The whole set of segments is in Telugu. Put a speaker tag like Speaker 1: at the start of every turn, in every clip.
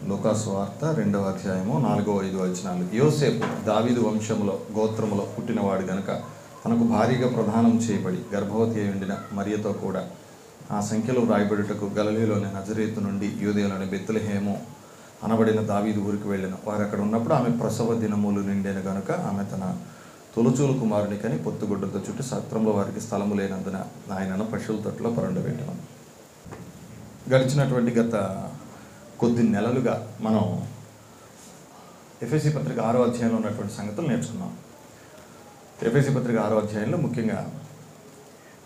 Speaker 1: లూకాసు వార్త 2వ అధ్యాయము 4-5 వచనాలు. యోసేపు దావీదు వంశములో గోత్రములో పుట్టినవాడు గనుక తనకు భారీగా ప్రదానం చేయబడి గర్భవతి అయి ఉండిన మరియతో కూడా ఆ సంఖ్యలో రాయబడుటకు గలిలయలోని నజరేతు నుండి యూదయలోని బెత్లెహేము అనబడిన దావీదు ఊరికి వెళ్ళిన వారు అక్కడ ఉన్నప్పుడు ఆమె ప్రసవ దినములు నిండిన గనుక ఆమె తన తొలుచూలు కుమారునికని పొత్తుగుడ్డతో చుట్టూ సత్రంలో వారికి స్థలము లేనందున ఆయనను పశువుల తొట్టులో పరుండబెట్టడం. గడిచినటువంటి గత కొద్ది నెలలుగా మనం ఎఫెసీ పత్రిక 6వ అధ్యాయంలో ఉన్నటువంటి సంగతులు నేర్చుకున్నాం. ఎఫెసీ పత్రిక 6వ అధ్యాయంలో ముఖ్యంగా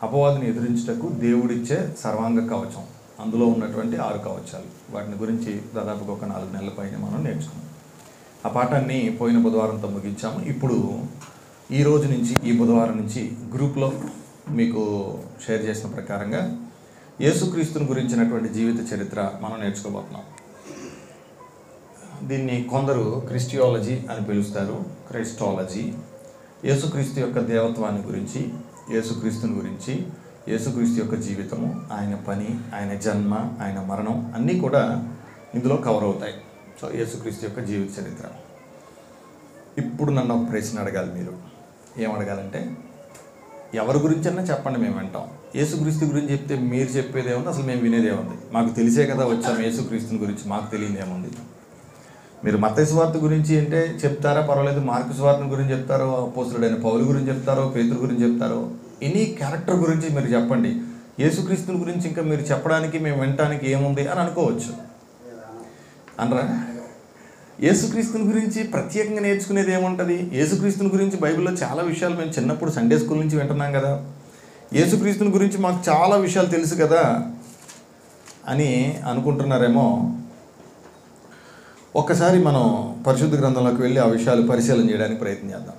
Speaker 1: అపవాదిని ఎదిరించుటకు దేవుడిచ్చే సర్వాంగ కవచం, అందులో ఉన్నటువంటి 6 కవచాలు, వాటిని గురించి దాదాపుగా ఒక 4 నెలల పైన మనం నేర్చుకున్నాం. ఆ పాఠాన్ని పోయిన బుధవారంతో ముగించాము. ఇప్పుడు ఈ రోజు నుంచి, ఈ బుధవారం నుంచి గ్రూప్లో మీకు షేర్ చేసిన ప్రకారంగా యేసుక్రీస్తుని గురించినటువంటి జీవిత చరిత్ర మనం నేర్చుకోబోతున్నాం. దీన్ని కొందరు క్రిస్టియాలజీ అని పిలుస్తారు, క్రైస్టాలజీ. యేసుక్రీస్తు యొక్క దేవత్వాన్ని గురించి, యేసుక్రీస్తుని గురించి, యేసుక్రీస్తు యొక్క జీవితము, ఆయన పని, ఆయన జన్మ, ఆయన మరణం అన్నీ కూడా ఇందులో కవర్ అవుతాయి. సో యేసుక్రీస్తు యొక్క జీవిత చరిత్ర. ఇప్పుడు నన్ను ఒక ప్రశ్న అడగాలి. మీరు ఏమడగాలంటే, ఎవరి గురించి అన్నా చెప్పండి, మేము వింటాం. యేసుక్రీస్తు గురించి చెప్తే మీరు చెప్పేది ఏముంది, అసలు మేము వినేది ఏముంది? మాకు తెలిసే కదా వచ్చాము, యేసుక్రీస్తుని గురించి మాకు తెలియదు ఏముంది? మీరు మత్తయి సువార్త గురించి అంటే చెప్తారా, పర్వాలేదు. మార్కు సువార్త గురించి చెప్తారో, అపోస్తలుడైన పౌలు గురించి చెప్తారో, పేతురు గురించి చెప్తారో, ఎనీ క్యారెక్టర్ గురించి మీరు చెప్పండి. యేసుక్రీస్తుని గురించి ఇంకా మీరు చెప్పడానికి, మేము వినటానికి ఏముంది అని అనుకోవచ్చు అనరా? యేసుక్రీస్తుని గురించి ప్రత్యేకంగా నేర్చుకునేది ఏముంటుంది? యేసుక్రీస్తుని గురించి బైబిల్లో చాలా విషయాలు మేము చిన్నప్పుడు సండే స్కూల్ నుంచి వింటున్నాం కదా, యేసుక్రీస్తుని గురించి మాకు చాలా విషయాలు తెలుసు కదా అని అనుకుంటున్నారేమో. ఒక్కసారి మనం పరిశుద్ధ గ్రంథంలోకి వెళ్ళి ఆ విషయాలు పరిశీలన చేయడానికి ప్రయత్నం చేద్దాం.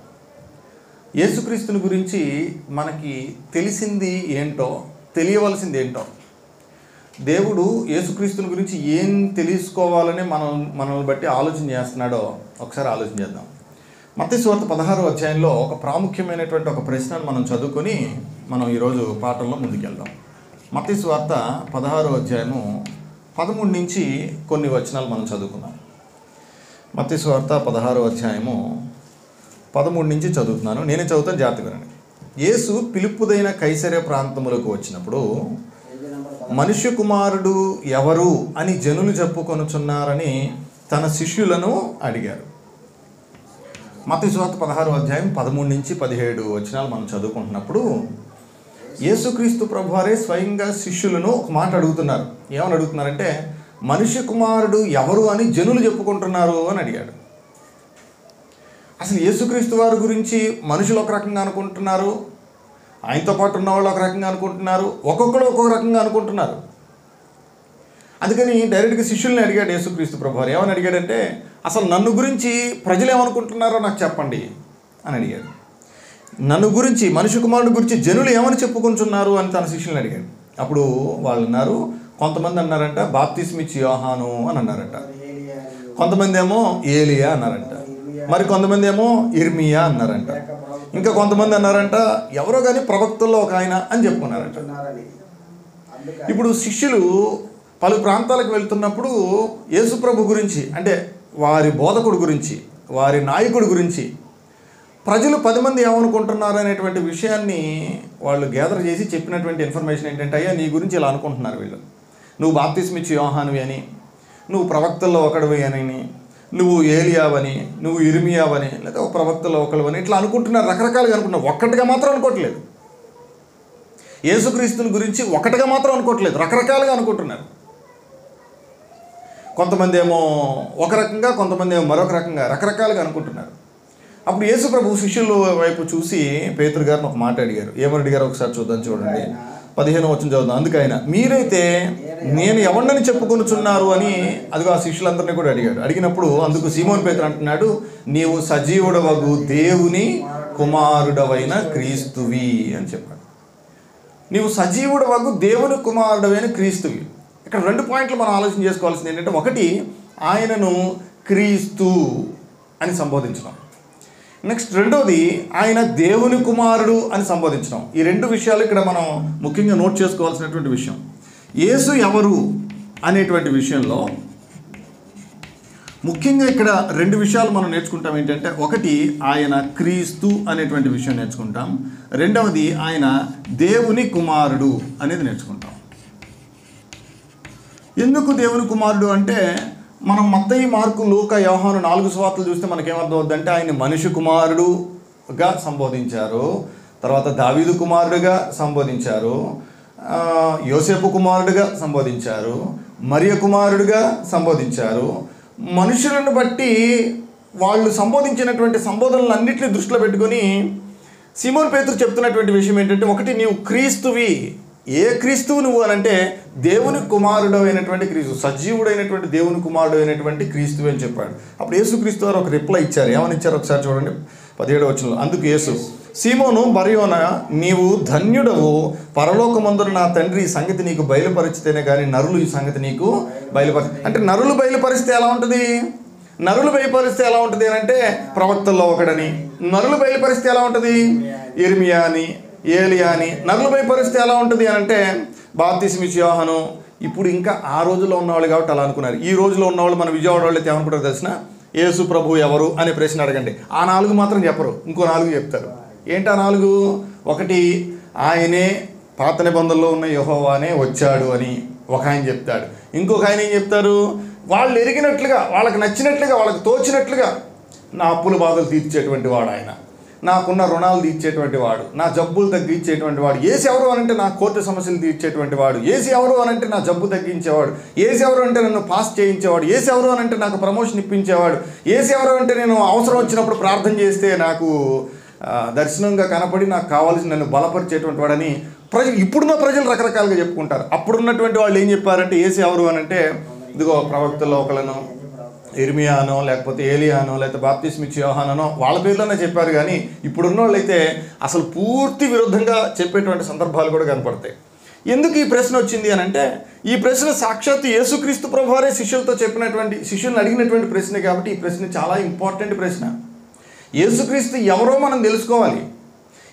Speaker 1: యేసుక్రీస్తుని గురించి మనకి తెలిసింది ఏంటో, తెలియవలసింది ఏంటో, దేవుడు యేసుక్రీస్తుని గురించి ఏం తెలుసుకోవాలని మనల్ని బట్టి ఆలోచన చేస్తున్నాడో ఒకసారి ఆలోచన చేద్దాం. మత్తయి సువార్త 16వ అధ్యాయంలో ఒక ప్రాముఖ్యమైనటువంటి ఒక ప్రశ్నను మనం చదువుకొని మనం ఈరోజు పాఠంలో ముందుకెళ్దాం. మత్తయి సువార్త 16వ అధ్యాయము 13 నుంచి కొన్ని వచనాలు మనం చదువుకుందాం. మత్తయి సువార్త 16వ అధ్యాయము 13 నుంచి చదువుతున్నాను. నేనే చదువుతాను, జాగ్రత్తగా వినండి. యేసు పిలుపుదైన కైసరే ప్రాంతములకు వచ్చినప్పుడు మనుష్య కుమారుడు ఎవరు అని జనులు చెప్పుకొనుచున్నారని తన శిష్యులను అడిగారు. మత్తయి సువార్త 16వ అధ్యాయం 13 నుంచి 17 వచనాలు మనం చదువుకుంటున్నప్పుడు యేసుక్రీస్తు ప్రభువారే స్వయంగా శిష్యులను ఒక మాట అడుగుతున్నారు. ఏమని అడుగుతున్నారంటే, మనుష్య కుమారుడు ఎవరు అని జనులు చెప్పుకుంటున్నారు అని అడిగాడు. అసలు యేసుక్రీస్తు వారి గురించి మనుషులు ఒక రకంగా అనుకుంటున్నారు, ఆయనతో పాటు ఉన్నవాళ్ళు ఒక రకంగా అనుకుంటున్నారు, ఒక్కొక్కరు ఒక్కొక్క రకంగా అనుకుంటున్నారు. అందుకని డైరెక్ట్గా శిష్యుల్ని అడిగాడు యేసుక్రీస్తు ప్రభువారు. ఏమని అడిగాడంటే, అసలు నన్ను గురించి ప్రజలు ఏమనుకుంటున్నారో నాకు చెప్పండి అని అడిగాడు. నన్ను గురించి, మనుష్య కుమారుడు గురించి జనులు ఏమని చెప్పుకుంటున్నారు అని తన శిష్యుల్ని అడిగాడు. అప్పుడు వాళ్ళు అన్నారు, కొంతమంది అన్నారంట బాప్తిస్మిచ్చి యోహాను అని అన్నారంట, కొంతమంది ఏమో ఏలియా అన్నారంట, మరి కొంతమంది ఏమో ఇర్మియా అన్నారంట, ఇంకా కొంతమంది అన్నారంట ఎవరో కానీ ప్రవక్తల్లో ఒక ఆయన అని చెప్పుకున్నారంట. ఇప్పుడు శిష్యులు పలు ప్రాంతాలకు వెళ్తున్నప్పుడు యేసుప్రభు గురించి, అంటే వారి బోధకుడు గురించి, వారి నాయకుడి గురించి ప్రజలు 10 మంది ఏమనుకుంటున్నారు అనేటువంటి విషయాన్ని వాళ్ళు గ్యాదర్ చేసి చెప్పినటువంటి ఇన్ఫర్మేషన్ ఏంటంటే, అయ్యా నీ గురించి ఇలా అనుకుంటున్నారు వీళ్ళు, నువ్వు బాప్తిస్మిచ్చి యోహానువి అని, నువ్వు ప్రవక్తల్లో ఒకడివి అని, నువ్వు ఏలియావని, నువ్వు ఇర్మియావని, లేదా ఒక ప్రవక్తల్లో ఒకడివని, ఇట్లా అనుకుంటున్నారు. రకరకాలుగా అనుకుంటున్నారు, ఒక్కటిగా మాత్రం అనుకోవట్లేదు. యేసుక్రీస్తుని గురించి ఒకటిగా మాత్రం అనుకోవట్లేదు, రకరకాలుగా అనుకుంటున్నారు. కొంతమంది ఏమో ఒక రకంగా, కొంతమంది ఏమో మరొక రకంగా, రకరకాలుగా అనుకుంటున్నారు. అప్పుడు యేసు ప్రభు శిష్యుల వైపు చూసి పేతురు గారిని ఒక మాట అడిగారు. ఏమని అడిగారు ఒకసారి చూద్దాం, చూడండి. 15వ వచనం చదువుదాం. అందుకైనా మీరైతే నేను ఎవరిని చెప్పుకొనుచున్నారు అని అదిగో ఆ శిష్యులందరినీ కూడా అడిగాడు. అడిగినప్పుడు అందుకు సీమోను పేతురు అంటున్నాడు, నీవు సజీవుడవగు దేవుని కుమారుడవైన క్రీస్తువి అని చెప్పాడు. నీవు సజీవుడవగు దేవుని కుమారుడవైన క్రీస్తువి. ఇక్కడ 2 పాయింట్లు మనం ఆలోచన చేసుకోవాల్సింది ఏంటంటే, ఒకటి ఆయనను క్రీస్తు అని సంబోధించడం, నెక్స్ట్ రెండోది ఆయన దేవుని కుమారుడు అని సంబోధించడం. ఈ 2 విషయాలు ఇక్కడ మనం ముఖ్యంగా నోట్ చేసుకోవాల్సినటువంటి విషయం. యేసు ఎవరు అనేటువంటి విషయంలో ముఖ్యంగా ఇక్కడ రెండు విషయాలు మనం నేర్చుకుంటాం. ఏంటంటే, ఒకటి ఆయన క్రీస్తు అనేటువంటి విషయం నేర్చుకుంటాం. రెండవది ఆయన దేవుని కుమారుడు అనేది నేర్చుకుంటాం. ఎందుకు దేవుని కుమారుడు అంటే, మనం మత్తయి, మార్కు, లూకా, యోహాను 4 సువార్తలు చూస్తే మనకేమర్థం అవుతుందంటే, ఆయన మనిషి కుమారుడుగా సంబోధించారు, తర్వాత దావీదు కుమారుడుగా సంబోధించారు, యోసేపు కుమారుడుగా సంబోధించారు, మరియ కుమారుడుగా సంబోధించారు. మనుషులను బట్టి వాళ్ళు సంబోధించినటువంటి సంబోధనలన్నింటినీ దృష్టిలో పెట్టుకొని సీమోను పేతురు చెప్తున్నటువంటి విషయం ఏంటంటే, ఒకటి, నీవు క్రీస్తువి. ఏ క్రీస్తువు నువ్వు అనంటే, దేవుని కుమారుడు అయినటువంటి క్రీస్తు, సజీవుడైనటువంటి దేవుని కుమారుడు అయినటువంటి క్రీస్తువు అని చెప్పాడు. అప్పుడు యేసుక్రీస్తు వారు ఒక రిప్లై ఇచ్చారు. ఏమని ఇచ్చారు ఒకసారి చూడండి, 17వ వచనంలో. అందుకు యేసు, సీమోను బరయోన, నీవు ధన్యుడవు, పరలోకమందున నా తండ్రి ఈ సంగతి నీకు బయలుపరిచితేనే కానీ నరులు ఈ సంగతి నీకు అంటే నరులు బయలుపరిస్తే ఎలా ఉంటుంది? నరులు బయలుపరిస్తే ఎలా ఉంటుంది అని అంటే, ప్రవక్తల్లో ఒకడని. నరులు బయలుపరిస్తే ఎలా ఉంటుంది? ఇర్మియా అని, ఏలియా అని. నరులు బయలుపరిస్తే ఎలా ఉంటుంది అని అంటే, బాప్తిస్మిచ్చి యోహాను. ఇప్పుడు ఇంకా ఆ రోజుల్లో ఉన్నవాళ్ళు కాబట్టి అలా అనుకున్నారు. ఈ రోజులో ఉన్నవాళ్ళు, మన విజయవాడ వాళ్ళు అయితే ఏమనుకుంటారు తెలిసిన, యేసు ప్రభు ఎవరు అనే ప్రశ్న అడగండి, ఆ 4 మాత్రం చెప్పరు, ఇంకో 4 చెప్తారు. ఏంటి ఆ 4? ఒకటి, ఆయనే పాత నిబంధనలో ఉన్న యెహోవానే వచ్చాడు అని ఒక ఆయన చెప్తాడు. ఇంకొక ఆయన ఏం చెప్తారు, వాళ్ళు ఎరిగినట్లుగా, వాళ్ళకి నచ్చినట్లుగా, వాళ్ళకి తోచినట్లుగా నా అప్పుల బాధలు తీర్చేటువంటి వాడు ఆయన, నాకున్న రుణాలు తీర్చేటువంటి వాడు, నా జబ్బులు తగ్గించేటువంటి వాడు. ఏసు ఎవరు అనంటే నా కోర్టు సమస్యలు తీర్చేటువంటి వాడు. ఏసు ఎవరు అనంటే నా జబ్బు తగ్గించేవాడు. ఏసు ఎవరు అంటే నన్ను పాస్ చేయించేవాడు. ఏసు ఎవరు అనంటే నాకు ప్రమోషన్ ఇప్పించేవాడు. ఏసు ఎవరు అంటే నేను అవసరం వచ్చినప్పుడు ప్రార్థన చేస్తే నాకు దర్శనంగా కనపడి నాకు కావాల్సి నన్ను బలపరిచేటువంటి వాడని ఇప్పుడున్న ప్రజలు రకరకాలుగా చెప్పుకుంటారు. అప్పుడున్నటువంటి వాళ్ళు ఏం చెప్పారంటే, ఏసు ఎవరు అనంటే, ఇదిగో ప్రవక్తల్లో ఒకళ్ళను, ఇర్మియానో, లేకపోతే ఏలియానో, లేకపోతే బాప్తిస్మిచ్చి యోహానో వాళ్ళ పేర్లోనే చెప్పారు. కానీ ఇప్పుడున్న వాళ్ళు అయితే అసలు పూర్తి విరుద్ధంగా చెప్పేటువంటి సందర్భాలు కూడా కనపడతాయి. ఎందుకు ఈ ప్రశ్న వచ్చింది అని అంటే, ఈ ప్రశ్న సాక్షాత్తు యేసుక్రీస్తు ప్రభువారే శిష్యులతో చెప్పినటువంటి, శిష్యులను అడిగినటువంటి ప్రశ్న కాబట్టి ఈ ప్రశ్న చాలా ఇంపార్టెంట్ ప్రశ్న. యేసుక్రీస్తు ఎవరో మనం తెలుసుకోవాలి.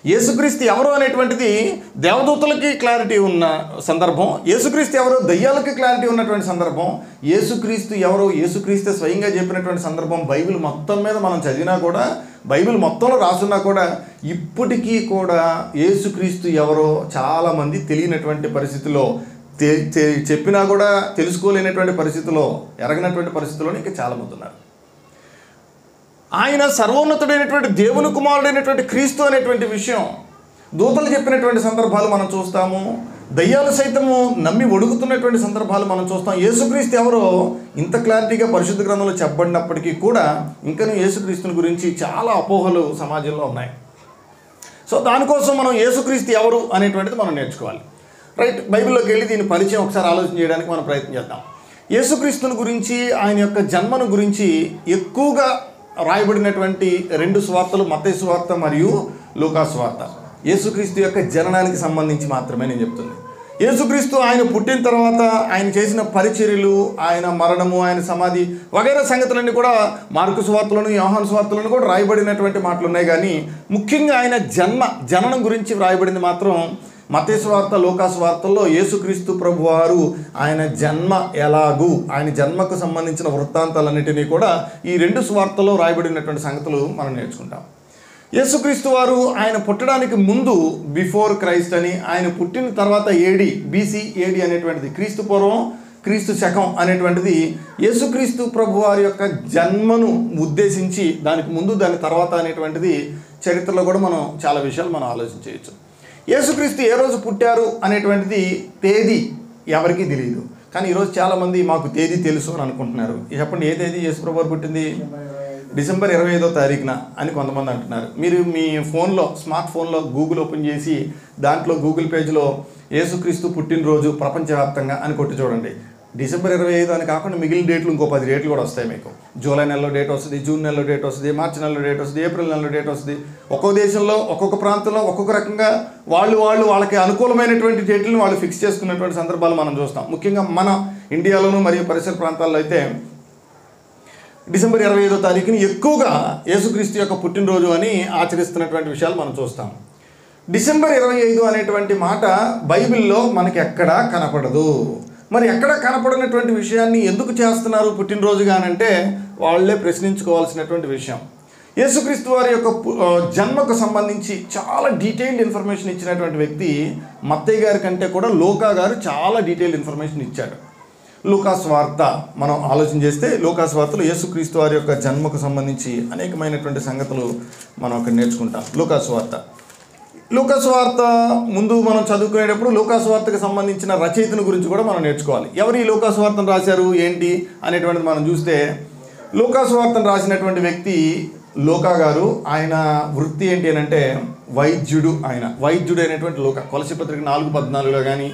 Speaker 1: యేసుక్రీస్తు ఎవరో అనేటువంటిది దేవదూతలకి క్లారిటీ ఉన్న సందర్భం, యేసుక్రీస్తు ఎవరో దయ్యాలకి క్లారిటీ ఉన్నటువంటి సందర్భం, యేసుక్రీస్తు ఎవరో యేసుక్రీస్తు స్వయంగా చెప్పినటువంటి సందర్భం బైబిల్ మొత్తం మీద మనం చదివినా కూడా, బైబిల్ మొత్తంలో రాసున్నా కూడా ఇప్పటికీ కూడా యేసుక్రీస్తు ఎవరో చాలామంది తెలియనటువంటి పరిస్థితిలో, చెప్పినా కూడా తెలుసుకోలేనటువంటి పరిస్థితిలో, ఎరగనటువంటి పరిస్థితిలోనే ఇంకా చాలామంది ఉన్నారు. ఆయన సర్వోన్నతుడైనటువంటి దేవుని కుమారుడైనటువంటి క్రీస్తు అనేటువంటి విషయం దూతలు చెప్పినటువంటి సందర్భాలు మనం చూస్తాము. దయ్యాలు సైతము నమ్మి ఒడుగుతున్నటువంటి సందర్భాలు మనం చూస్తాం. యేసుక్రీస్తు ఎవరో ఇంత క్లారిటీగా పరిశుద్ధ గ్రంథంలో చెప్పబడినప్పటికీ కూడా ఇంకనూ యేసుక్రీస్తుని గురించి చాలా అపోహలు సమాజంలో ఉన్నాయి. సో దానికోసం మనం యేసుక్రీస్తు ఎవరు అనేటువంటిది మనం నేర్చుకోవాలి. రైట్, బైబిల్లోకి వెళ్ళి దీని పరిచయం ఒకసారి ఆలోచన చేయడానికి మనం ప్రయత్నం చేద్దాం. యేసుక్రీస్తుని గురించి, ఆయన యొక్క జన్మను గురించి ఎక్కువగా రాయబడినటువంటి 2 సువార్తలు, మత్తయి సువార్త మరియు లూకా సువార్త. యేసుక్రీస్తు యొక్క జననానికి సంబంధించి మాత్రమే నేను చెప్తుంది. యేసుక్రీస్తు ఆయన పుట్టిన తర్వాత ఆయన చేసిన పరిచర్యలు, ఆయన మరణము, ఆయన సమాధి వగైరా సంగతులన్నీ కూడా మార్కు సువార్తలను, యోహాను సువార్తలను కూడా రాయబడినటువంటి మాటలు ఉన్నాయి. కానీ ముఖ్యంగా ఆయన జననం గురించి రాయబడింది మాత్రం మత్తయి సువార్త, లూకా సువార్తల్లో యేసుక్రీస్తు ప్రభువారు ఆయన జన్మ ఎలాగూ, ఆయన జన్మకు సంబంధించిన వృత్తాంతాలన్నిటినీ కూడా ఈ 2 సువార్తల్లో రాయబడినటువంటి సంగతులు మనం నేర్చుకుంటాం. యేసుక్రీస్తు వారు ఆయన పుట్టడానికి ముందు బిఫోర్ క్రైస్ట్ అని, ఆయన పుట్టిన తర్వాత ఏడి, బీసీ ఏడి అనేటువంటిది, క్రీస్తు పూర్వం క్రీస్తు శకం అనేటువంటిది యేసుక్రీస్తు ప్రభువారి యొక్క జన్మను ఉద్దేశించి, దానికి ముందు దాని తర్వాత అనేటువంటిది చరిత్రలో కూడా మనం చాలా విషయాలు మనం ఆలోచించవచ్చు. యేసుక్రీస్తు ఏ రోజు పుట్టారు అనేటువంటిది తేదీ ఎవరికీ తెలియదు. కానీ ఈరోజు చాలామంది మాకు తేదీ తెలుసు అని అనుకుంటున్నారు. చెప్పండి, ఏ తేదీ యేసుప్రభు వారు పుట్టింది? డిసెంబర్ 25వ తారీఖున అని కొంతమంది అంటున్నారు. మీరు మీ ఫోన్లో, స్మార్ట్ ఫోన్లో గూగుల్ ఓపెన్ చేసి దాంట్లో గూగుల్ పేజ్లో యేసుక్రీస్తు పుట్టినరోజు ప్రపంచవ్యాప్తంగా అని కొట్టి చూడండి. డిసెంబర్ 25 అని కాకుండా మిగిలిన డేట్లు ఇంకో 10 డేట్లు కూడా వస్తాయి మీకు. జూలై నెలలో డేట్ వస్తుంది, జూన్ నెలలో డేట్ వస్తుంది, మార్చి నెలలో డేట్ వస్తుంది, ఏప్రిల్ నెలలో డేట్ వస్తుంది. ఒక్కో దేశంలో, ఒక్కొక్క ప్రాంతంలో ఒక్కొక్క రకంగా వాళ్ళకి అనుకూలమైనటువంటి డేట్లను వాళ్ళు ఫిక్స్ చేసుకున్నటువంటి సందర్భాలు మనం చూస్తాం. ముఖ్యంగా మన ఇండియాలోను మరియు పరిసర ప్రాంతాల్లో అయితే డిసెంబర్ 25వ తారీఖుని ఎక్కువగా యేసుక్రీస్తు యొక్క పుట్టినరోజు అని ఆచరిస్తున్నటువంటి విషయాలు మనం చూస్తాం. డిసెంబర్ 25 అనేటువంటి మాట బైబిల్లో మనకి ఎక్కడా కనపడదు. మరి ఎక్కడ కనపడినటువంటి విషయాన్ని ఎందుకు చేస్తున్నారు పుట్టినరోజుగా అంటే వాళ్ళే ప్రశ్నించుకోవాల్సినటువంటి విషయం. యేసుక్రీస్తు వారి యొక్క జన్మకు సంబంధించి చాలా డీటెయిల్డ్ ఇన్ఫర్మేషన్ ఇచ్చినటువంటి వ్యక్తి మత్తయి గారి కంటే కూడా లూకా గారు చాలా డీటెయిల్డ్ ఇన్ఫర్మేషన్ ఇచ్చాడు. లూకా సువార్త మనం ఆలోచన చేస్తే లూకా సువార్తలో యేసుక్రీస్తు వారి యొక్క జన్మకు సంబంధించి అనేకమైనటువంటి సంగతులు మనం అక్కడ నేర్చుకుంటాం. లూకా సువార్త ముందు మనం చదువుకునేటప్పుడు లూకా సువార్తకు సంబంధించిన రచయితను గురించి కూడా మనం నేర్చుకోవాలి. ఎవరు ఈ లూకా సువార్తను రాశారు ఏంటి అనేటువంటిది మనం చూస్తే, లూకా సువార్తను రాసినటువంటి వ్యక్తి లూకా గారు. ఆయన వృత్తి ఏంటి అని అంటే వైద్యుడు. ఆయన వైద్యుడు అయినటువంటి లూకా కొలసి పత్రిక 4:14లో కానీ,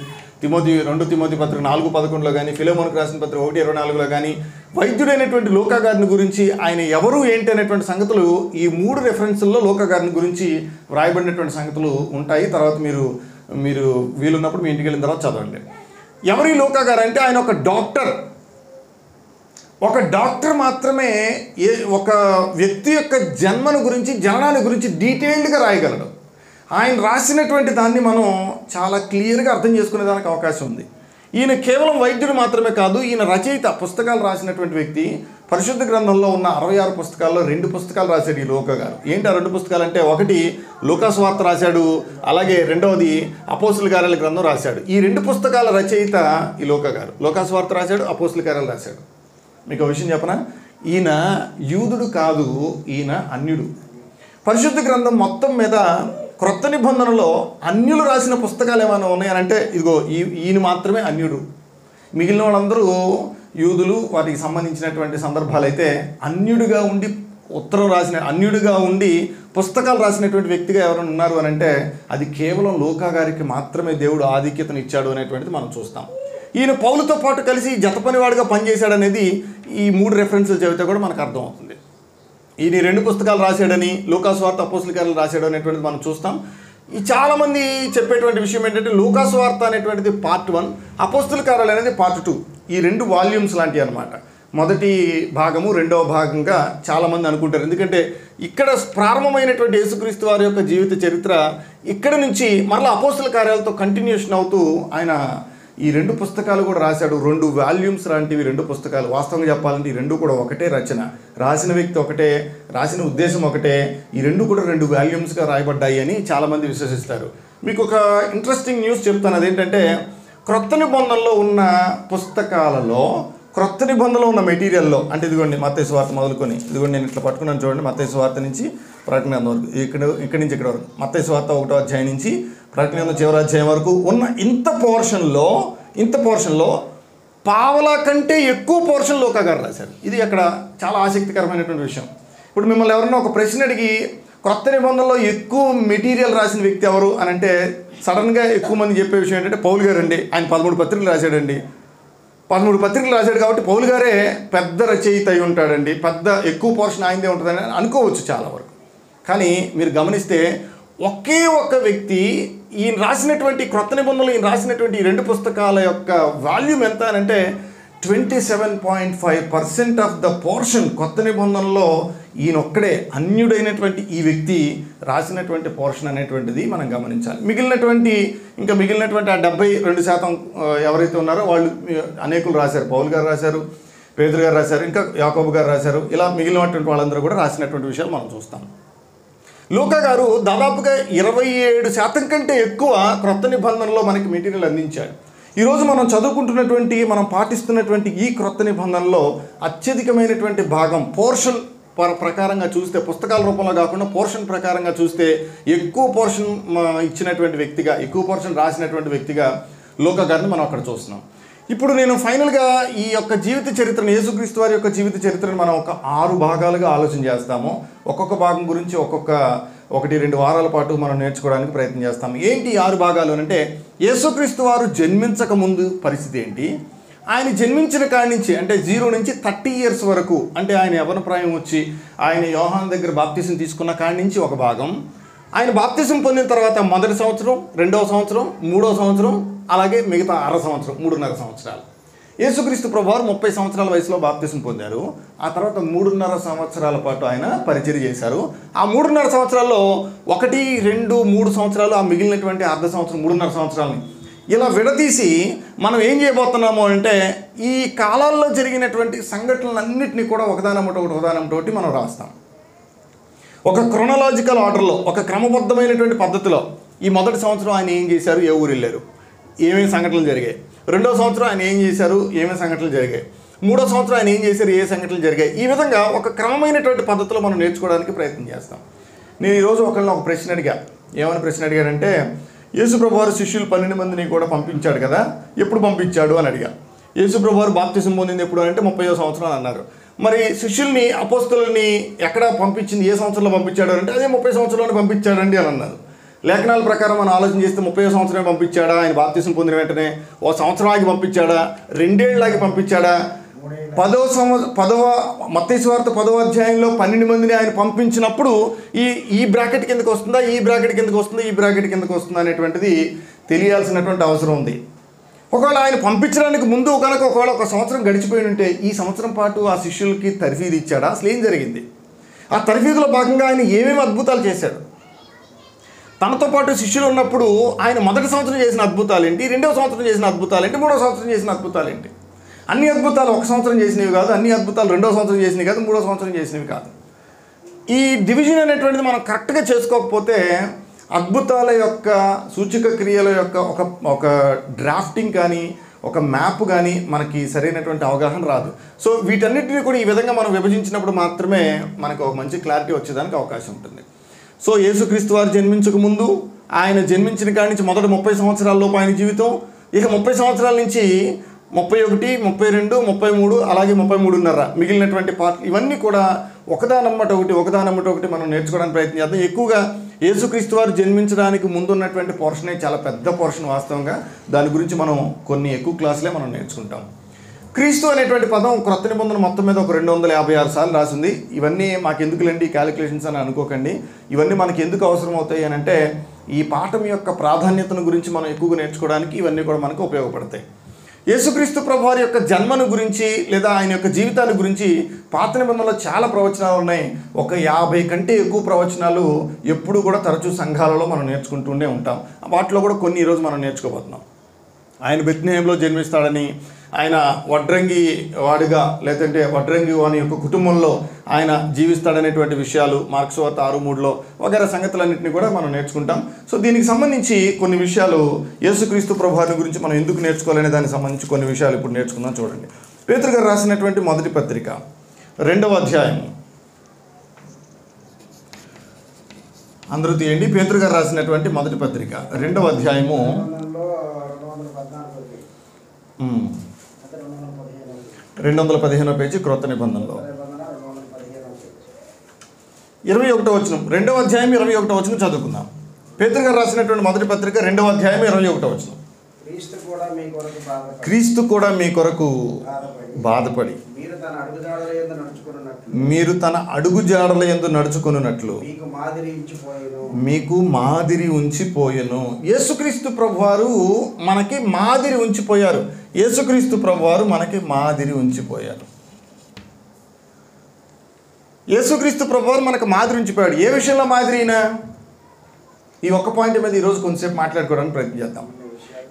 Speaker 1: 2 తిమోతి పత్రిక 4:11లో కానీ, ఫిలెమోనుకు రాసిన పత్రిక 1:24లో కానీ వైద్యుడైనటువంటి లూకా గారిని గురించి ఆయన ఎవరు ఏంటి అనేటువంటి సంగతులు ఈ 3 రెఫరెన్స్ల్లో లూకా గారిని గురించి వ్రాయబడినటువంటి సంగతులు ఉంటాయి. తర్వాత మీరు వీలున్నప్పుడు మీ ఇంటికి వెళ్ళిన తర్వాత చదవండి. ఎవరు ఈ లూకా గారు అంటే ఆయన ఒక డాక్టర్. ఒక డాక్టర్ మాత్రమే ఒక వ్యక్తి యొక్క జన్మను గురించి, జననాన్ని గురించి డీటెయిల్డ్గా రాయగలడు. ఆయన రాసినటువంటి దాన్ని మనం చాలా క్లియర్గా అర్థం చేసుకునేదానికి అవకాశం ఉంది. ఈయన కేవలం వైద్యుడు మాత్రమే కాదు, ఈయన రచయిత, పుస్తకాలు రాసినటువంటి వ్యక్తి. పరిశుద్ధ గ్రంథంలో ఉన్న 66 పుస్తకాల్లో 2 పుస్తకాలు రాశాడు ఈ లూకా గారు. ఏంటి ఆ 2 పుస్తకాలు అంటే, ఒకటి లూకా సువార్త రాశాడు, అలాగే రెండవది అపోస్తుల కార్యాల గ్రంథం రాశాడు. ఈ 2 పుస్తకాల రచయిత ఈ లూకా గారు. లూకా సువార్త రాశాడు, అపోస్తుల కార్యాలు రాశాడు. మీకు ఒక విషయం చెప్పనా, ఈయన యూదుడు కాదు, ఈయన అన్యుడు. పరిశుద్ధ గ్రంథం మొత్తం మీద క్రొత్త నిబంధనలో అన్యులు రాసిన పుస్తకాలు ఏమైనా ఉన్నాయనంటే ఇదిగో ఈయన మాత్రమే అన్యుడు. మిగిలిన వాళ్ళందరూ యూదులు. వాటికి సంబంధించినటువంటి సందర్భాలు అయితే అన్యుడిగా ఉండి ఉత్తరం రాసిన, అన్యుడిగా ఉండి పుస్తకాలు రాసినటువంటి వ్యక్తిగా ఎవరైనా ఉన్నారు అని అంటే అది కేవలం లూకా గారికి మాత్రమే దేవుడు ఆధిక్యతను ఇచ్చాడు అనేటువంటిది మనం చూస్తాం. ఈయన పౌలుతో పాటు కలిసి జతపనివాడిగా పనిచేశాడనేది ఈ 3 రెఫరెన్స్లు చదివితే కూడా మనకు అర్థమవుతుంది. ఈయన 2 పుస్తకాలు రాశాడని, లూకా సువార్త, అపోస్తుల కార్యాలు రాశాడు అనేటువంటిది మనం చూస్తాం. ఈ చాలామంది చెప్పేటువంటి విషయం ఏంటంటే లూకా సువార్త అనేటువంటిది పార్ట్ 1, అపోస్తుల కార్యాలు అనేది పార్ట్ 2. ఈ 2 వాల్యూమ్స్ లాంటివి అనమాట. మొదటి భాగము, రెండవ భాగంగా చాలామంది అనుకుంటారు. ఎందుకంటే ఇక్కడ ప్రారంభమైనటువంటి యేసుక్రీస్తు వారి యొక్క జీవిత చరిత్ర ఇక్కడ నుంచి మరలా అపోస్తుల కార్యాలతో కంటిన్యూషన్ అవుతూ ఆయన ఈ 2 పుస్తకాలు కూడా రాశాడు. 2 వాల్యూమ్స్ లాంటివి 2 పుస్తకాలు. వాస్తవంగా చెప్పాలంటే ఈ 2 కూడా ఒకటే రచన. రాసిన వ్యక్తి ఒకటే, రాసిన ఉద్దేశం ఒకటే. ఈ 2 కూడా 2 వాల్యూమ్స్గా రాయబడ్డాయి అని చాలామంది విశ్వసిస్తారు. మీకు ఒక ఇంట్రెస్టింగ్ న్యూస్ చెప్తాను. అదేంటంటే క్రొత్త నిబంధనలో ఉన్న పుస్తకాలలో, క్రొత్త నిబంధనలో ఉన్న మెటీరియల్లో, అంటే ఇదిగోండి మత్తయి సువార్త మొదలుకొని, ఇదిగోండి నేను ఇట్లా పట్టుకున్నాను చూడండి, మత్తయి సువార్త నుంచి ప్రకటన గ్రంథం వరకు, ఇక్కడి నుంచి ఇక్కడ వరకు, మత్తయి సువార్త 1వ అధ్యాయం నుంచి ప్రకటన గ్రంథం చివరి అధ్యాయం వరకు ఉన్న ఇంత పోర్షన్లో పావలా కంటే ఎక్కువ పోర్షన్ లూకా గారు రాశారు. ఇది అక్కడ చాలా ఆసక్తికరమైనటువంటి విషయం. ఇప్పుడు మిమ్మల్ని ఎవరన్నా ఒక ప్రశ్న అడిగి క్రొత్త నిబంధనలో ఎక్కువ మెటీరియల్ రాసిన వ్యక్తి ఎవరు అని అంటే సడన్గా ఎక్కువ మంది చెప్పే విషయం ఏంటంటే పౌలు గారు అండి. ఆయన 13 పత్రికలు రాశాడండి. 13 పత్రికలు రాశాడు కాబట్టి పౌలు గారే పెద్ద రచయిత అయి ఉంటాడండి, పెద్ద ఎక్కువ పోర్షన్ ఆయనదే ఉంటుందని అనుకోవచ్చు చాలా వరకు. కానీ మీరు గమనిస్తే ఒకే ఒక్క వ్యక్తి ఈయన రాసినటువంటి క్రొత్త నిబంధనలు, ఈయన రాసినటువంటి ఈ 2 పుస్తకాల యొక్క వాల్యూమ్ ఎంత అని అంటే 27.5% ఆఫ్ ద పోర్షన్ కొత్త నిబంధనలో ఈయన ఒక్కడే, అన్యుడైనటువంటి ఈ వ్యక్తి రాసినటువంటి పోర్షన్ అనేటువంటిది మనం గమనించాలి. మిగిలినటువంటి ఆ 72% ఎవరైతే ఉన్నారో వాళ్ళు అనేకులు రాశారు. పౌలు గారు రాశారు, పేతురు గారు రాశారు, ఇంకా యాకోబు గారు రాశారు. ఇలా మిగిలినటువంటి వాళ్ళందరూ కూడా రాసినటువంటి విషయాలు మనం చూస్తాం. లూకా గారు దాదాపుగా 27% కంటే ఎక్కువ క్రొత్త నిబంధనలో మనకి మెటీరియల్ అందించాడు. ఈరోజు మనం చదువుకుంటున్నటువంటి, మనం పాటిస్తున్నటువంటి ఈ క్రొత్త నిబంధనలో అత్యధికమైనటువంటి భాగం పోర్షన్ ప్రకారంగా చూస్తే, పుస్తకాల రూపంలో కాకుండా పోర్షన్ ప్రకారంగా చూస్తే ఎక్కువ పోర్షన్ ఇచ్చినటువంటి వ్యక్తిగా, ఎక్కువ పోర్షన్ రాసినటువంటి వ్యక్తిగా లూకా గారిని మనం అక్కడ చూస్తున్నాం. ఇప్పుడు నేను ఫైనల్గా ఈ యొక్క జీవిత చరిత్రను, యేసుక్రీస్తు వారి యొక్క జీవిత చరిత్రను మనం ఒక 6 భాగాలుగా ఆలోచన చేస్తాము. ఒక్కొక్క భాగం గురించి 1-2 వారాల పాటు మనం నేర్చుకోవడానికి ప్రయత్నం చేస్తాము. ఏంటి 6 భాగాలు అంటే, యేసుక్రీస్తు వారు జన్మించక ముందు పరిస్థితి ఏంటి, ఆయన జన్మించిన కాడి నుంచి అంటే 0 నుంచి 30 ఇయర్స్ వరకు, అంటే ఆయన యవ్వనప్రాయం వచ్చి ఆయన యోహాను దగ్గర బాప్తిసం తీసుకున్న కాడి నుంచి ఒక భాగం, ఆయన బాప్తిసం పొందిన తర్వాత మొదటి సంవత్సరం, 2వ సంవత్సరం, 3వ సంవత్సరం, అలాగే మిగతా 3.5 సంవత్సరాలు. యేసుక్రీస్తు ప్రభువారు 30 సంవత్సరాల వయసులో బాప్తిసం పొందారు. ఆ తర్వాత 3.5 సంవత్సరాల పాటు ఆయన పరిచర్య చేశారు. ఆ 3.5 సంవత్సరాల్లో 1, 2, 3 సంవత్సరాలు, ఆ మిగిలినటువంటి అర్ధ సంవత్సరం 3.5 సంవత్సరాలని ఇలా విడదీసి మనం ఏం చేయబోతున్నాము అంటే ఈ కాలాల్లో జరిగినటువంటి సంఘటనలన్నింటినీ కూడా ఒకదానమ్మటొకటి మనం రాస్తాం. ఒక క్రొనలాజికల్ ఆర్డర్లో, ఒక క్రమబద్ధమైనటువంటి పద్ధతిలో ఈ మొదటి సంవత్సరం ఆయన ఏం చేశారు, ఏ ఊరు వెళ్ళారు, ఏమేమి సంఘటనలు జరిగాయి, రెండో సంవత్సరం ఆయన ఏం చేశారు, ఏమేమి సంఘటనలు జరిగాయి, మూడో సంవత్సరం ఆయన ఏం చేశారు, ఏ సంఘటనలు జరిగాయి. ఈ విధంగా ఒక క్రమమైనటువంటి పద్ధతిలో మనం నేర్చుకోవడానికి ప్రయత్నం చేస్తాం. నేను ఈరోజు ఒకళ్ళని ఒక ప్రశ్న అడిగా. ఏమని ప్రశ్న అడిగాడంటే, యేసుప్రభు వారు శిష్యులు 12 మందిని కూడా పంపించాడు కదా, ఎప్పుడు పంపించాడు అని అడిగా. యేసుప్రభు వారు బాప్తిసం పొందింది ఎప్పుడు అంటే 30వ సంవత్సరం అన్నారు. మరి శిష్యుల్ని, అపోస్తలుల్ని ఎక్కడ పంపించింది, ఏ సంవత్సరంలో పంపించాడు అంటే అదే 30 సంవత్సరంలోనే పంపించాడండి అని అన్నారు. లేఖనాల ప్రకారం మనం ఆలోచన చేస్తే 30వ సంవత్సరమే పంపించాడా, ఆయన బాప్తిసం పొందిన వెంటనే ఓ సంవత్సరం ఆగి పంపించాడా, 2 ఏళ్ళకి పంపించాడా, 10వ మత్తయి సువార్త 10వ అధ్యాయంలో 12 మందిని ఆయన పంపించినప్పుడు ఈ బ్రాకెట్ కిందకు వస్తుందా, ఈ బ్రాకెట్ కిందకు వస్తుందా, ఈ బ్రాకెట్ కిందకు వస్తుందా అనేటువంటిది తెలియాల్సినటువంటి అవసరం ఉంది. ఒకవేళ ఆయన పంపించడానికి ముందు కనుక ఒకవేళ ఒక సంవత్సరం గడిచిపోయి ఉంటే ఈ సంవత్సరం పాటు ఆ శిష్యులకి తర్ఫీదు ఇచ్చాడా, అసలు ఏం జరిగింది, ఆ తర్ఫీదులో భాగంగా ఆయన ఏమేమి అద్భుతాలు చేశాడు, తనతో పాటు శిష్యులు ఉన్నప్పుడు ఆయన మొదటి సంవత్సరం చేసిన అద్భుతాలు ఏంటి, రెండవ సంవత్సరం చేసిన అద్భుతాలు ఏంటి, మూడవ సంవత్సరం చేసిన అద్భుతాలు ఏంటి. అన్ని అద్భుతాలు ఒక సంవత్సరం చేసినవి కాదు, అన్ని అద్భుతాలు రెండవ సంవత్సరం చేసినవి కాదు, మూడవ సంవత్సరం చేసినవి కాదు. ఈ డివిజన్ అనేటువంటిది మనం కరెక్ట్గా చేసుకోకపోతే అద్భుతాల యొక్క సూచక క్రియల యొక్క ఒక డ్రాఫ్టింగ్ కానీ ఒక మ్యాప్ కానీ మనకి సరైనటువంటి అవగాహన రాదు. సో వీటన్నిటిని కూడా ఈ విధంగా మనం విభజించినప్పుడు మాత్రమే మనకు ఒక మంచి క్లారిటీ వచ్చేదానికి అవకాశం ఉంటుంది. సో యేసుక్రీస్తు వారు జన్మించక ముందు, ఆయన జన్మించిన కాడి నుంచి మొదటి 30 సంవత్సరాల లోపు ఆయన జీవితం, ఇక 30 సంవత్సరాల నుంచి 31, 32, 33 అలాగే 33.5 మిగిలినటువంటి పార్ట్, ఇవన్నీ కూడా ఒకదానమ్మటొకటి మనం నేర్చుకోవడానికి ప్రయత్నం చేద్దాం. ఎక్కువగా యేసుక్రీస్తు వారు జన్మించడానికి ముందున్నటువంటి పోర్షనే చాలా పెద్ద పోర్షన్. వాస్తవంగా దాని గురించి మనం కొన్ని ఎక్కువ క్లాసులే మనం నేర్చుకుంటాం. క్రీస్తు అనేటువంటి పదం క్రొత్త నిబంధన మొత్తం మీద ఒక 256 సార్లు రాసింది. ఇవన్నీ మాకు ఎందుకులేండి క్యాలిక్యులేషన్స్ అని అనుకోకండి. ఇవన్నీ మనకి ఎందుకు అవసరం అవుతాయి అని అంటే ఈ పాఠం యొక్క ప్రాధాన్యతను గురించి మనం ఎక్కువగా నేర్చుకోవడానికి ఇవన్నీ కూడా మనకు ఉపయోగపడతాయి. యేసుక్రీస్తు ప్రభువారి యొక్క జన్మను గురించి లేదా ఆయన యొక్క జీవితాన్ని గురించి పాత నిబంధనలో చాలా ప్రవచనాలు ఉన్నాయి. ఒక 50 కంటే ఎక్కువ ప్రవచనాలు ఎప్పుడు కూడా తరచూ సంఘాలలో మనం నేర్చుకుంటూనే ఉంటాం. వాటిలో కూడా కొన్ని ఈరోజు మనం నేర్చుకోబోతున్నాం. ఆయన బెత్లెహేములో జన్మిస్తాడని, ఆయన వడ్రంగి వాడిగా లేదంటే వడ్రంగి వాని యొక్క కుటుంబంలో ఆయన జీవిస్తాడనేటువంటి విషయాలు మార్కు సువార్త 6:3లో వగైరా సంగతులన్నింటినీ కూడా మనం నేర్చుకుంటాం. సో దీనికి సంబంధించి కొన్ని విషయాలు యేసుక్రీస్తు ప్రభువారి గురించి మనం ఎందుకు నేర్చుకోవాలనే దానికి సంబంధించి కొన్ని విషయాలు ఇప్పుడు నేర్చుకుందాం. చూడండి, పేతురు గారు రాసినటువంటి మొదటి పత్రిక 2వ అధ్యాయం, అందరూ తీయండి. పేతురు గారు రాసినటువంటి మొదటి పత్రిక 2వ అధ్యాయము 215వ పేజీ క్రొత్త నిబంధనలో 21వ వచనం, 2వ అధ్యాయం 21వ వచనం చదువుకుందాం. పేతురు గారు రాసినటువంటి మొదటి పత్రిక 2వ అధ్యాయం 21వ వచనం. క్రీస్తు కూడా మీ కొరకు బాధపడి మీరు తన అడుగుజాడల యందు నడుచుకొనున్నట్లు మీకు మాదిరి ఉంచిపోయెను. యేసుక్రీస్తు ప్రభువారు మనకి మాదిరి ఉంచిపోయారు. యేసుక్రీస్తు ప్రభువారు మనకి మాదిరి ఉంచిపోయారు. యేసుక్రీస్తు ప్రభువారు మనకు మాదిరి ఉంచిపోయాడు. ఏ విషయంలో మాదిరి అయినా ఈ ఒక్క పాయింట్ మీద ఈరోజు కొంచెంసేపు మాట్లాడుకోవడానికి ప్రయత్నం చేద్దాం.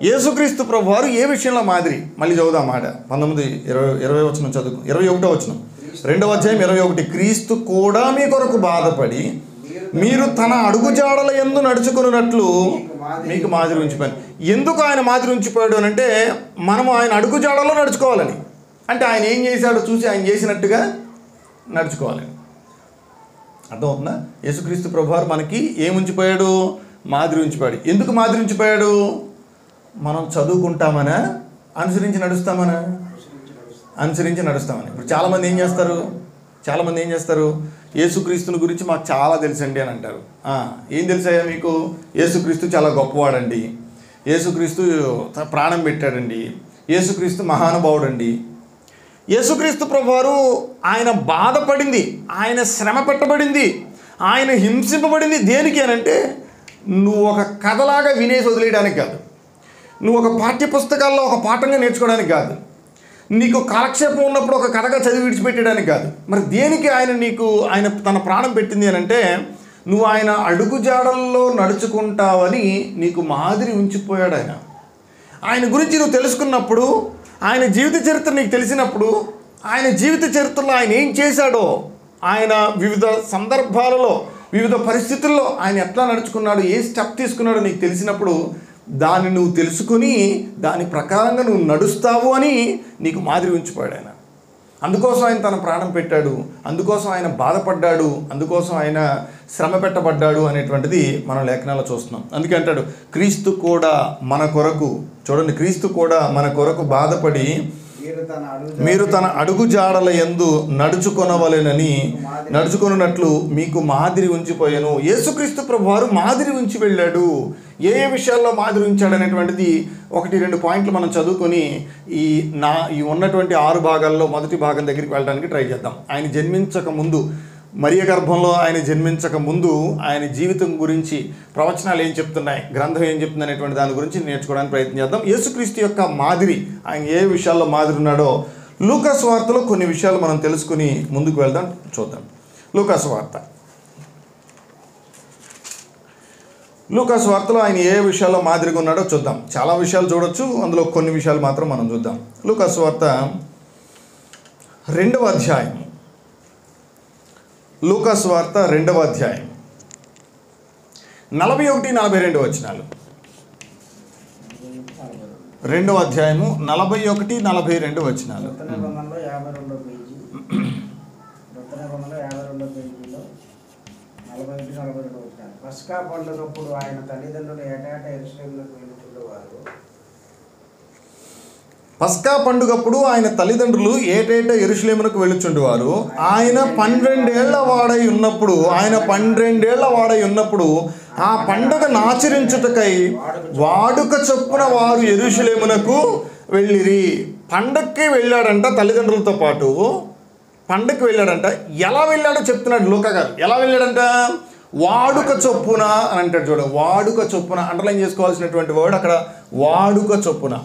Speaker 1: యేసుక్రీస్తు ప్రభువారు ఏ విషయంలో మాదిరి, మళ్ళీ చదువుదాం మాట 19-20 వచనం చదువు. 21వ వచనం 2వ అధ్యాయం 21. క్రీస్తు కూడా మీ కొరకు బాధపడి మీరు తన అడుగుజాడల యందు నడుచుకున్నట్లు మీకు మాదిరి ఉంచిపోయాను. ఎందుకు ఆయన మాదిరి ఉంచిపోయాడు అని అంటే మనము ఆయన అడుగుజాడలో నడుచుకోవాలని, అంటే ఆయన ఏం చేశాడో చూసి ఆయన చేసినట్టుగా నడుచుకోవాలని. అర్థమవుతుందా? యేసుక్రీస్తు ప్రభువారు మనకి ఏం ఉంచిపోయాడు? మాదిరి ఉంచిపోయాడు. ఎందుకు మాదిరి ఉంచిపోయాడు? మనం చదువుకుంటామనా, అనుసరించి నడుస్తామని. ఇప్పుడు చాలామంది ఏం చేస్తారు, యేసుక్రీస్తుని గురించి మాకు చాలా తెలుసండి అని అంటారు. ఏం తెలుసాయా మీకు? యేసుక్రీస్తు చాలా గొప్పవాడండి, యేసుక్రీస్తు ప్రాణం పెట్టాడండి, యేసుక్రీస్తు మహానుభావుడండి. యేసుక్రీస్తు ప్రభువారు ఆయన బాధపడింది, ఆయన శ్రమ పెట్టబడింది, ఆయన హింసింపబడింది దేనికి అని అంటే నువ్వు ఒక కథలాగా వినేసి వదిలేయడానికి కాదు, నువ్వు ఒక పాఠ్యపుస్తకాల్లో ఒక పాఠంగా నేర్చుకోవడానికి కాదు, నీకు కాలక్షేపం ఉన్నప్పుడు ఒక కథగా చదివి విడిచిపెట్టడానికి కాదు. మరి దేనికి ఆయన తన ప్రాణం పెట్టింది అని అంటే నువ్వు ఆయన అడుగుజాడల్లో నడుచుకుంటావని నీకు మాదిరి ఉంచిపోయాడు ఆయన. ఆయన గురించి నువ్వు తెలుసుకున్నప్పుడు, ఆయన జీవిత చరిత్ర నీకు తెలిసినప్పుడు, ఆయన జీవిత చరిత్రలో ఆయన ఏం చేశాడో, ఆయన వివిధ సందర్భాలలో వివిధ పరిస్థితుల్లో ఆయన ఎట్లా నడుచుకున్నాడు, ఏ స్టెప్ తీసుకున్నాడో నీకు తెలిసినప్పుడు దాన్ని నువ్వు తెలుసుకుని దాని ప్రకారంగా నువ్వు నడుస్తావు అని నీకు మాదిరి ఉంచిపోయాడు ఆయన. అందుకోసం ఆయన తన ప్రాణం పెట్టాడు, అందుకోసం ఆయన బాధపడ్డాడు, అందుకోసం ఆయన శ్రమ పెట్టబడ్డాడు అనేటువంటిది మనం లేఖనాల్లో చూస్తున్నాం. అందుకే అంటాడు, క్రీస్తు కూడా మన కొరకు, చూడండి, క్రీస్తు కూడా మన కొరకు బాధపడి మీరు తన అడుగు జాడల యందు నడుచుకొనున్నట్లు మీకు మాదిరి ఉంచిపోయాను. యేసుక్రీస్తు ప్రభువారు మాదిరి ఉంచి వెళ్ళాడు. ఏ ఏ విషయాల్లో మాదిరి ఉంచాడు అనేటువంటిది 1-2 పాయింట్లు మనం చదువుకొని ఈ ఉన్నటువంటి 6 భాగాల్లో మొదటి భాగం దగ్గరికి వెళ్ళడానికి ట్రై చేద్దాం. ఆయన జన్మించక ముందు, మరియ గర్భంలో ఆయన జన్మించక ముందు ఆయన జీవితం గురించి ప్రవచనాలు ఏం చెప్తున్నాయి, గ్రంథం ఏం చెప్తుంది అనేటువంటి దాని గురించి నేర్చుకోవడానికి ప్రయత్నం చేద్దాం. యేసుక్రీస్తు యొక్క మాదిరి, ఆయన ఏ విషయాల్లో మాదిరి ఉన్నాడో లూకా సువార్తలో కొన్ని విషయాలు మనం తెలుసుకుని ముందుకు వెళ్దాం, చూద్దాం. లూకా సువార్తలో ఆయన ఏ విషయాల్లో మాదిరిగా ఉన్నాడో చూద్దాం. చాలా విషయాలు చూడొచ్చు, అందులో కొన్ని విషయాలు మాత్రం మనం చూద్దాం. లూకా సువార్త 2వ అధ్యాయం, లూకా సువార్త 2వ అధ్యాయం 41-42 వచనాలు. 2వ అధ్యాయము 41-42 వచనాలు.
Speaker 2: పస్కా పండుగప్పుడు ఆయన తల్లిదండ్రులు ఏటేటా యెరూషలేమునకు వెళ్ళుచుండేవారు.
Speaker 1: పస్కా పండుగప్పుడు ఆయన తల్లిదండ్రులు ఏటేటా యెరూషలేమునకు వెళ్ళుచుండేవారు. ఆయన 12 ఏళ్ల వాడై ఉన్నప్పుడు ఆ పండుగను ఆచరించుటకై వాడుక చొప్పున వారు యెరూషలేమునకు వెళ్ళిరి. పండక్కి వెళ్ళాడంట తల్లిదండ్రులతో పాటు, పండక్కి వెళ్ళాడంట. ఎలా వెళ్ళాడో చెప్తున్నాడు లూకా గారు. ఎలా వెళ్ళాడంట? వాడుక చొప్పున అని అంటాడు. చూడ, వాడుక చొప్పున అండర్లైన్ చేసుకోవాల్సినటువంటి వర్డ్ అక్కడ, వాడుక చొప్పున.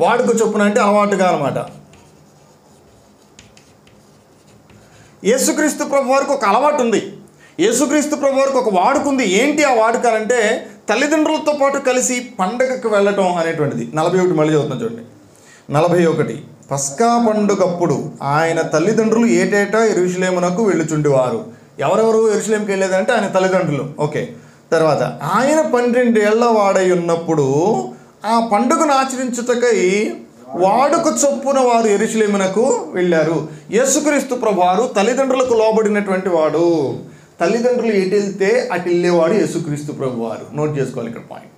Speaker 1: వాడుక చొప్పున అంటే అలవాటుగా అనమాట. యేసుక్రీస్తు ప్రభు వారికి ఒక అలవాటు ఉంది, యేసుక్రీస్తు ప్రభు వారికి ఒక వాడుక ఉంది. ఏంటి ఆ వాడుక అంటే తల్లిదండ్రులతో పాటు కలిసి పండగకు వెళ్ళటం అనేటువంటిది. 41 మళ్ళీ చదువుతున్నా చూడండి. 41 పస్కా పండుగప్పుడు ఆయన తల్లిదండ్రులు ఏటేటా యెరూషలేమునకు వెళ్ళుచుండేవారు. ఎవరెవరు యెరూషలేముకి వెళ్ళేదంటే ఆయన తల్లిదండ్రులు. ఓకే. తర్వాత ఆయన 12 ఏళ్ల వాడై ఉన్నప్పుడు ఆ పండుగను ఆచరించుటకై వాడుక చొప్పున వారు యెరూషలేమునకు వెళ్ళారు. యేసుక్రీస్తు ప్రభువారు తల్లిదండ్రులకు లోబడినటువంటి వాడు. తల్లిదండ్రులు ఎటు వెళ్తే అటు వెళ్ళేవాడు యేసుక్రీస్తు ప్రభువారు. నోట్ చేసుకోవాలి ఇక్కడ పాయింట్.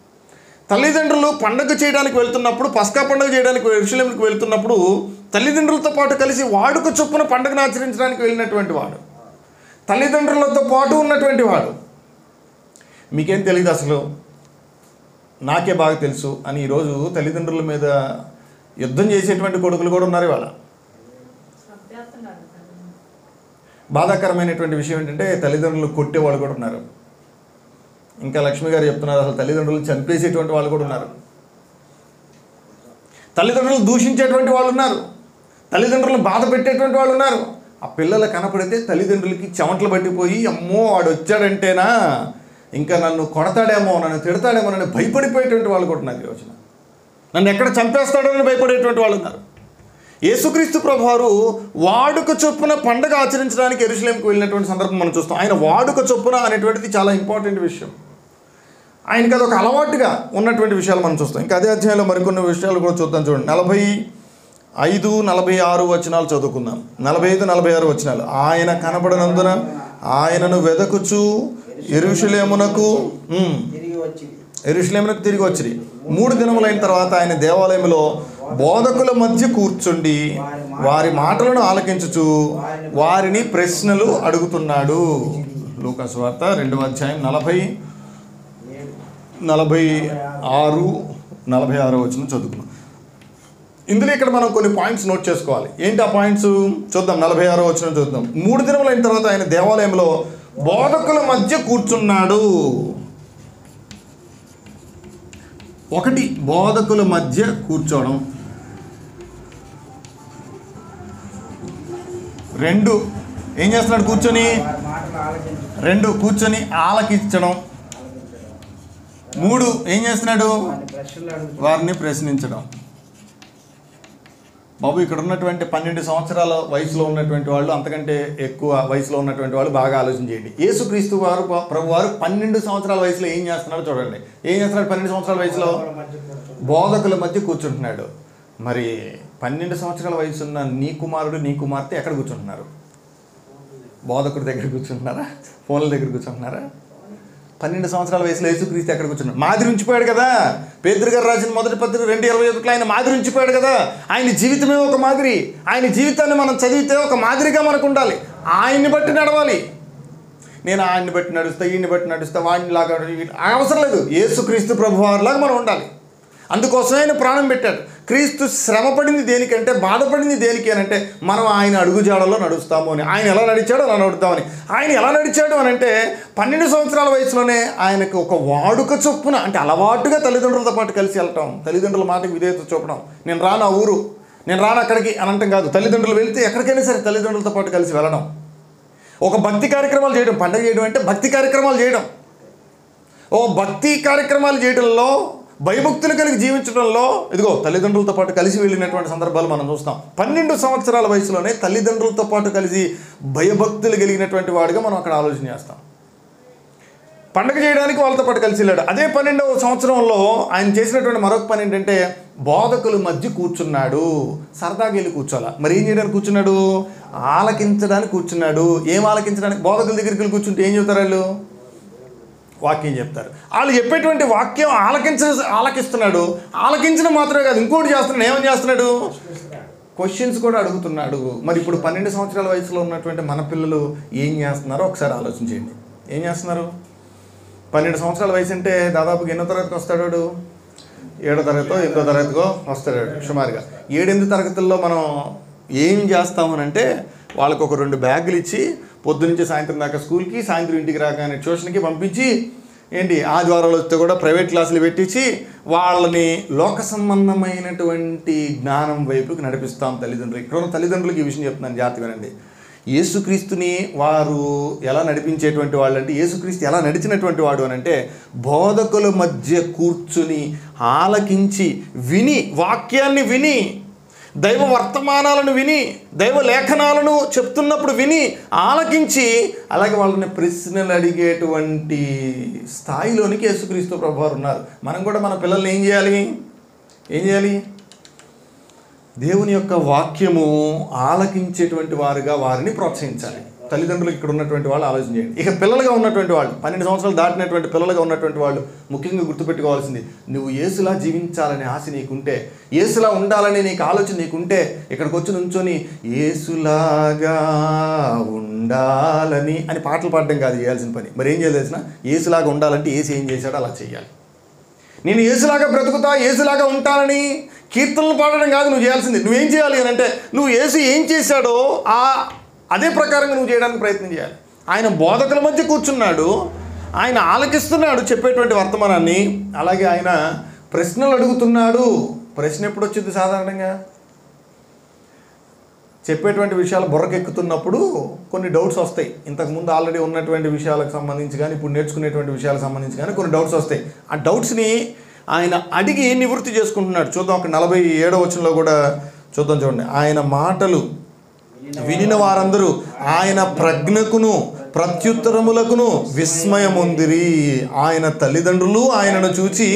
Speaker 1: తల్లిదండ్రులు పండుగ చేయడానికి వెళ్తున్నప్పుడు, పస్కా పండుగ చేయడానికి యెరూషలేముకు వెళ్తున్నప్పుడు తల్లిదండ్రులతో పాటు కలిసి వాడుక చొప్పున పండుగను ఆచరించడానికి వెళ్ళినటువంటి వాడు, తల్లిదండ్రులతో పాటు ఉన్నటువంటి వాడు. మీకేం తెలియదు అసలు, నాకే బాగా తెలుసు అని ఈరోజు తల్లిదండ్రుల మీద యుద్ధం చేసేటువంటి కొడుకులు కూడా ఉన్నారు ఇవాళ. బాధాకరమైనటువంటి విషయం ఏంటంటే తల్లిదండ్రులు కొట్టేవాళ్ళు కూడా ఉన్నారు. ఇంకా లక్ష్మి గారు చెప్తున్నారు, అసలు తల్లిదండ్రులు చంపేసేటువంటి వాళ్ళు కూడా ఉన్నారు. తల్లిదండ్రులు దూషించేటువంటి వాళ్ళు ఉన్నారు, తల్లిదండ్రులను బాధ పెట్టేటువంటి వాళ్ళు ఉన్నారు. ఆ పిల్లలు కనపడితే తల్లిదండ్రులకి చెమటలు పట్టిపోయి, అమ్మో వాడు వచ్చాడంటేనా ఇంకా నన్ను కొడతాడేమో, నన్ను తిడతాడేమో నన్ను భయపడిపోయేటువంటి వాళ్ళు కూడా ఉన్నారు. ఈ రోజున నన్ను ఎక్కడ చంపేస్తాడో భయపడేటువంటి వాళ్ళు ఉన్నారు. యేసుక్రీస్తు ప్రభువారు వాడుక చొప్పున పండగ ఆచరించడానికి యెరూషలేముకు వెళ్ళినటువంటి సందర్భం మనం చూస్తాం. ఆయన వాడుక చొప్పున అనేటువంటిది చాలా ఇంపార్టెంట్ విషయం. ఆయనకి అది ఒక అలవాటుగా ఉన్నటువంటి విషయాలు మనం చూస్తాం. ఇంకా అదే అధ్యాయంలో మరికొన్ని విషయాలు కూడా చూద్దాం. చూడండి, 45-46 వచనాలు చదువుకుందాం. 45-46 వచనాలు. ఆయన కనబడనందున ఆయనను వెదకుచు యెరూషలేమునకు తిరిగి వచ్చిరి. 3 దినములైన తర్వాత ఆయన దేవాలయంలో బోధకుల మధ్య కూర్చుండి వారి మాటలను ఆలకించుచు వారిని ప్రశ్నలు అడుగుతున్నాడు. లూకా సువార్త 2వ అధ్యాయం 46 వచనం చదువుకున్నాం. ఇందులో ఇక్కడ మనం కొన్ని పాయింట్స్ నోట్ చేసుకోవాలి. ఏంటి ఆ పాయింట్స్ చూద్దాం. 46 వచనం చూద్దాం. 3 దినములైన తర్వాత ఆయన దేవాలయంలో బోధకుల మధ్య కూర్చున్నాడు. 1 బోధకుల మధ్య కూర్చోవడం, 2 ఏం చేస్తున్నాడు కూర్చొని, 2 కూర్చొని ఆలకించడం, 3 ఏం చేస్తున్నాడు?
Speaker 2: వారిని ప్రశ్నలు అడుగుతున్నాడు.
Speaker 1: వారిని ప్రశ్నించడం. బాబు ఇక్కడ ఉన్నటువంటి 12 సంవత్సరాల వయసులో ఉన్నటువంటి వాళ్ళు, అంతకంటే ఎక్కువ వయసులో ఉన్నటువంటి వాళ్ళు బాగా ఆలోచన చేయండి. యేసుక్రీస్తు వారు ప్రభు వారు 12 సంవత్సరాల వయసులో ఏం చేస్తున్నాడో చూడండి. ఏం చేస్తున్నాడు 12 సంవత్సరాల వయసులో? బోధకుల మధ్య కూర్చుంటున్నాడు. మరి 12 సంవత్సరాల వయసున్న నీ కుమారుడు నీ కుమార్తె ఎక్కడ కూర్చుంటున్నారు? బోధకుడి దగ్గర కూర్చుంటున్నారా? ఫోన్ల దగ్గర కూర్చుంటున్నారా? 12 సంవత్సరాల వయసులో యేసుక్రీస్తు ఎక్కడ కూర్చున్నాడు? మాదిరి ఉంచిపోయాడు కదా. పేతురు గారు రాసిన మొదటి పత్రిక 2:21 ఆయన మాదిరి ఉంచిపోయాడు కదా. ఆయన జీవితమే ఒక మాదిరి. ఆయన జీవితాన్ని మనం చదివితే ఒక మాదిరిగా మనకు ఉండాలి. ఆయన్ని బట్టి నడవాలి. నేను ఆయన్ని బట్టి నడుస్తా, ఈయన్ని బట్టి నడుస్తా, వాడిని లాగా అవసరం లేదు. యేసుక్రీస్తు ప్రభువారిలాగా మనం ఉండాలి. అందుకోసం ఆయన ప్రాణం పెట్టాడు. క్రీస్తు శ్రమపడింది దేనికంటే, బాధపడింది దేనికి అని అంటే మనం ఆయన అడుగుజాడలో నడుస్తాము అని. ఆయన ఎలా నడిచాడో అలా నడుద్దామని. ఆయన ఎలా నడిచాడు అని అంటే 12 సంవత్సరాల వయసులోనే ఆయనకు ఒక వాడుక చొప్పున, అంటే అలవాటుగా తల్లిదండ్రులతో పాటు కలిసి వెళ్ళటం, తల్లిదండ్రుల మాటకు విధేయత చూపడం. నేను రాను ఆ ఊరు, నేను రాను అక్కడికి అని అంటాం కాదు. తల్లిదండ్రులు వెళ్తే ఎక్కడికైనా సరే తల్లిదండ్రులతో పాటు కలిసి వెళ్ళడం. ఒక భక్తి కార్యక్రమాలు చేయడం. పండగ చేయడం అంటే భక్తి కార్యక్రమాలు చేయడం. ఓ భక్తి కార్యక్రమాలు చేయడంలో, భయభక్తులు కలిగి జీవించడంలో ఇదిగో తల్లిదండ్రులతో పాటు కలిసి వెళ్ళినటువంటి సందర్భాలు మనం చూస్తాం. 12 సంవత్సరాల వయసులోనే తల్లిదండ్రులతో పాటు కలిసి భయభక్తులు కలిగినటువంటి వాడిగా మనం అక్కడ ఆలోచన చేస్తాం. పండగ చేయడానికి వాళ్ళతో పాటు కలిసి వెళ్ళాడు. అదే 12వ సంవత్సరంలో ఆయన చేసినటువంటి మరొక పని ఏంటంటే బోధకుల మధ్య కూర్చున్నాడు. సరదాగా వెళ్ళి కూర్చోాలా. మరి ఏం చేయడానికి కూర్చున్నాడు? ఆలకించడానికి కూర్చున్నాడు. ఏం ఆలకించడానికి? బోధకుల దగ్గరికి వెళ్ళి కూర్చుంటే ఏం చెబుతారు వాళ్ళు? వాక్యం చెప్తారు. వాళ్ళు చెప్పేటువంటి వాక్యం ఆలకిస్తున్నాడు. ఆలకించడం మాత్రమే కాదు, ఇంకోటి చేస్తున్నాడు. ఏమని చేస్తున్నాడు? క్వశ్చన్స్ కూడా అడుగుతున్నాడు. మరి ఇప్పుడు 12 సంవత్సరాల వయసులో ఉన్నటువంటి మన పిల్లలు ఏం చేస్తున్నారో ఒకసారి ఆలోచించండి. ఏం చేస్తున్నారు? 12 సంవత్సరాల వయసు అంటే దాదాపుగా ఎన్నో తరగతికి వస్తాడు? 7వ తరగతో 8వ తరగతికో వస్తాడు సుమారుగా. 7-8 తరగతుల్లో మనం ఏం చేస్తామనంటే వాళ్ళకు ఒక 2 బ్యాగులు ఇచ్చి పొద్దునుంచి సాయంత్రం దాకా స్కూల్కి, సాయంత్రం ఇంటికి రాగానే ట్యూషన్కి పంపించి, ఏంటి ఆదివారాలు వస్తే కూడా ప్రైవేట్ క్లాసులు పెట్టించి వాళ్ళని లోక సంబంధమైనటువంటి జ్ఞానం వైపుకి నడిపిస్తాం తల్లిదండ్రులు. ఇక్కడ ఉన్న తల్లిదండ్రులకి ఈ విషయం చెప్తున్నాను, జాగ్రత్తగా వినండి. యేసుక్రీస్తుని వారు ఎలా నడిపించేటువంటి వాళ్ళు అంటే, యేసుక్రీస్తు ఎలా నడిచినటువంటి వాడు అని అంటే బోధకుల మధ్య కూర్చుని ఆలకించి విని, వాక్యాన్ని విని, దైవ వర్తమానాలను విని, దైవ లేఖనాలను చెప్తున్నప్పుడు విని ఆలకించి, అలాగే వాళ్ళని ప్రశ్నలు అడిగేటువంటి స్థాయిలోనికి యేసుక్రీస్తు ప్రభువారు ఉన్నారు. మనం కూడా మన పిల్లల్ని ఏం చేయాలి? దేవుని యొక్క వాక్యము ఆలకించేటువంటి వారుగా వారిని ప్రోత్సహించాలి. తల్లిదండ్రులకు ఇక్కడ ఉన్నటువంటి వాళ్ళు ఆలోచన చేయండి. ఇక పిల్లలుగా ఉన్నటువంటి వాళ్ళు, 12 సంవత్సరాలు దాటినటువంటి పిల్లలుగా ఉన్నటువంటి వాళ్ళు ముఖ్యంగా గుర్తుపెట్టుకోవాల్సింది, నువ్వు యేసులా జీవించాలనే ఆశ నీకుంటే, యేసులా ఉండాలని నీకు ఆలోచన నీకుంటే, ఇక్కడికి వచ్చి నుంచొని యేసులాగా ఉండాలని అని పాటలు పాడడం కాదు చేయాల్సిన పని. మరి ఏం చేయాలి తెలిసిన? యేసులాగా ఉండాలంటే యేసు ఏం చేశాడో అలా చేయాలి. నేను యేసులాగా బ్రతుకుతా, యేసులాగా ఉంటానని కీర్తనలు పాడడం కాదు నువ్వు చేయాల్సింది. నువ్వేం చేయాలి అని అంటే నువ్వు యేసు ఏం చేశాడో అదే ప్రకారంగా నువ్వు చేయడానికి ప్రయత్నం చేయాలి. ఆయన బోధకుల మధ్య కూర్చున్నాడు, ఆయన ఆలకిస్తున్నాడు చెప్పేటువంటి వర్తమానాన్ని, అలాగే ఆయన ప్రశ్నలు అడుగుతున్నాడు. ప్రశ్న ఎప్పుడు వచ్చింది? సాధారణంగా చెప్పేటువంటి విషయాలు బుర్రకెక్కుతున్నప్పుడు కొన్ని డౌట్స్ వస్తాయి. ఇంతకుముందు ఆల్రెడీ ఉన్నటువంటి విషయాలకు సంబంధించి కానీ, ఇప్పుడు నేర్చుకునేటువంటి విషయాలకు సంబంధించి కానీ కొన్ని డౌట్స్ వస్తాయి. ఆ డౌట్స్ని ఆయన అడిగి నివృత్తి చేసుకుంటున్నాడు. చూద్దాం, ఒక 47వ వచనంలో కూడా చూద్దాం. చూడండి, ఆయన మాటలు వినిన వారందరూ ఆయన ప్రజ్ఞకును ప్రత్యుత్తరములకును విస్మయముందిరి. ఆయన తల్లిదండ్రులు ఆయనను చూచి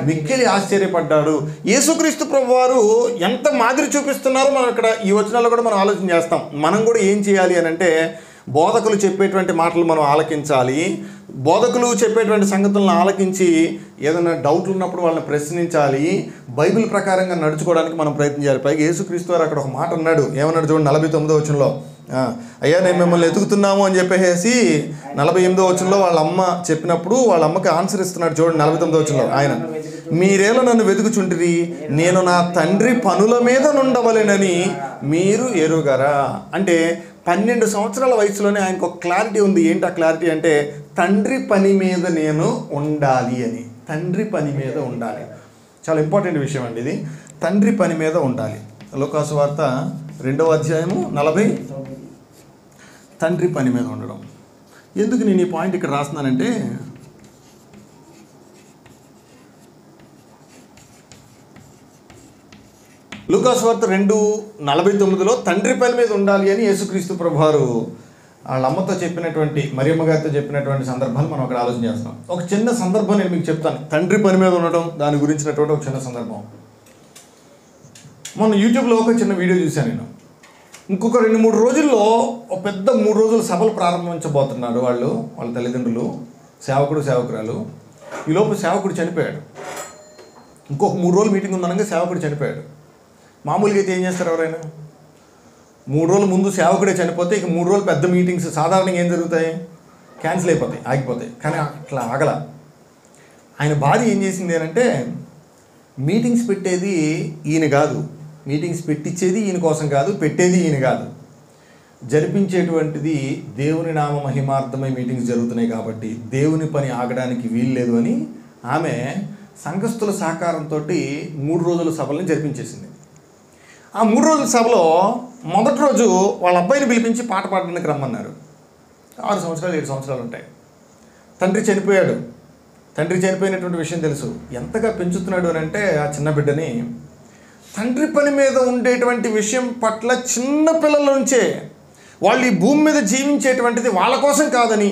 Speaker 1: మిక్కిలి ఆశ్చర్యపడ్డాడు. యేసుక్రీస్తు ప్రభువారు ఎంత మాదిరి చూపిస్తున్నారో మనం ఇక్కడ ఈ వచనాల్లో కూడా మనం ఆలోచన చేస్తాం. మనం కూడా ఏం చేయాలి అని అంటే బోధకులు చెప్పేటువంటి మాటలు మనం ఆలకించాలి. బోధకులు చెప్పేటువంటి సంగతులను ఆలకించి ఏదైనా డౌట్లు ఉన్నప్పుడు వాళ్ళని ప్రశ్నించాలి. బైబిల్ ప్రకారంగా నడుచుకోవడానికి మనం ప్రయత్నం చేయాలి. పైగా యేసుక్రీస్తు వారు అక్కడ ఒక మాట అన్నాడు. ఏమన్నాడు చూడండి, 49వ వచనంలో, అయ్యా నేను మిమ్మల్ని ఎతుకుతున్నాము అని చెప్పేసి 48వ వచనంలో వాళ్ళ అమ్మ చెప్పినప్పుడు వాళ్ళ అమ్మకి ఆన్సర్ ఇస్తున్నాడు. చూడండి 49వ వచనంలో, ఆయన మీరేలా నన్ను వెతుకుచుంటిరి, నేను నా తండ్రి పనుల మీద నుండవలెనని మీరు ఎరుగరా. అంటే 12 సంవత్సరాల వయసులోనే ఆయనకు ఒక క్లారిటీ ఉంది. ఏంటి ఆ క్లారిటీ అంటే తండ్రి పని మీద నేను ఉండాలి అని. తండ్రి పని మీద ఉండాలి, చాలా ఇంపార్టెంట్ విషయం అండి ఇది. తండ్రి పని మీద ఉండాలి. లూకాసు వార్త 2వ అధ్యాయము 40, తండ్రి పని మీద ఉండడం. ఎందుకు నేను ఈ పాయింట్ ఇక్కడ రాస్తున్నానంటే లూకాసు వార్త 2:49లో తండ్రి పని మీద ఉండాలి అని యేసుక్రీస్తు ప్రభువారు వాళ్ళ అమ్మతో చెప్పినటువంటి మరియమ్మ గారితో చెప్పినటువంటి సందర్భాలు మనం అక్కడ ఆలోచన చేస్తున్నాం. ఒక చిన్న సందర్భం నేను మీకు చెప్తాను, తండ్రి పని మీద ఉండడం దాని గురించినటువంటి ఒక చిన్న సందర్భం. మొన్న యూట్యూబ్లో ఒక చిన్న వీడియో చూశాను నేను. ఇంకొక 2-3 రోజుల్లో ఒక పెద్ద 3 రోజుల సభలు ప్రారంభించబోతున్నారు వాళ్ళ తల్లిదండ్రులు, సేవకుడు సేవకురాలు. ఈలోపు సేవకుడు చనిపోయాడు. ఇంకొక 3 రోజులు మీటింగ్ ఉందనగా సేవకుడు చనిపోయాడు. మామూలుగా అయితే ఏం చేస్తారు ఎవరైనా? 3 రోజుల ముందు సేవకుడే చనిపోతే ఇక 3 రోజులు పెద్ద మీటింగ్స్ సాధారణంగా ఏం జరుగుతాయి? క్యాన్సిల్ అయిపోతాయి, ఆగిపోతాయి. కానీ అట్లా ఆగల. ఆయన భార్య ఏం చేసింది అంటే, మీటింగ్స్ పెట్టేది ఈయన కాదు, మీటింగ్స్ పెట్టించేది ఈయన కోసం కాదు, పెట్టేది ఈయన కాదు, జరిపించేటువంటిది దేవుని నామ మహిమార్థమై మీటింగ్స్ జరుగుతున్నాయి కాబట్టి దేవుని పని ఆగడానికి వీలు లేదు అని ఆమె సంఘస్థుల సహకారంతో 3 రోజుల సభలను జరిపించేసింది. ఆ 3 రోజుల సభలో మొదటి రోజు వాళ్ళ అబ్బాయిని పిలిపించి పాట పాడడానికి రమ్మన్నారు. 6 సంవత్సరాలు 7 సంవత్సరాలు ఉంటాయి. తండ్రి చనిపోయాడు. తండ్రి చనిపోయినటువంటి విషయం తెలుసు. ఎంతగా పెంచుతున్నాడు అని అంటే ఆ చిన్న బిడ్డని, తండ్రి పని మీద ఉండేటువంటి విషయం పట్ల చిన్న పిల్లల నుంచే వాళ్ళు ఈ భూమి మీద జీవించేటువంటిది వాళ్ళ కోసం కాదని,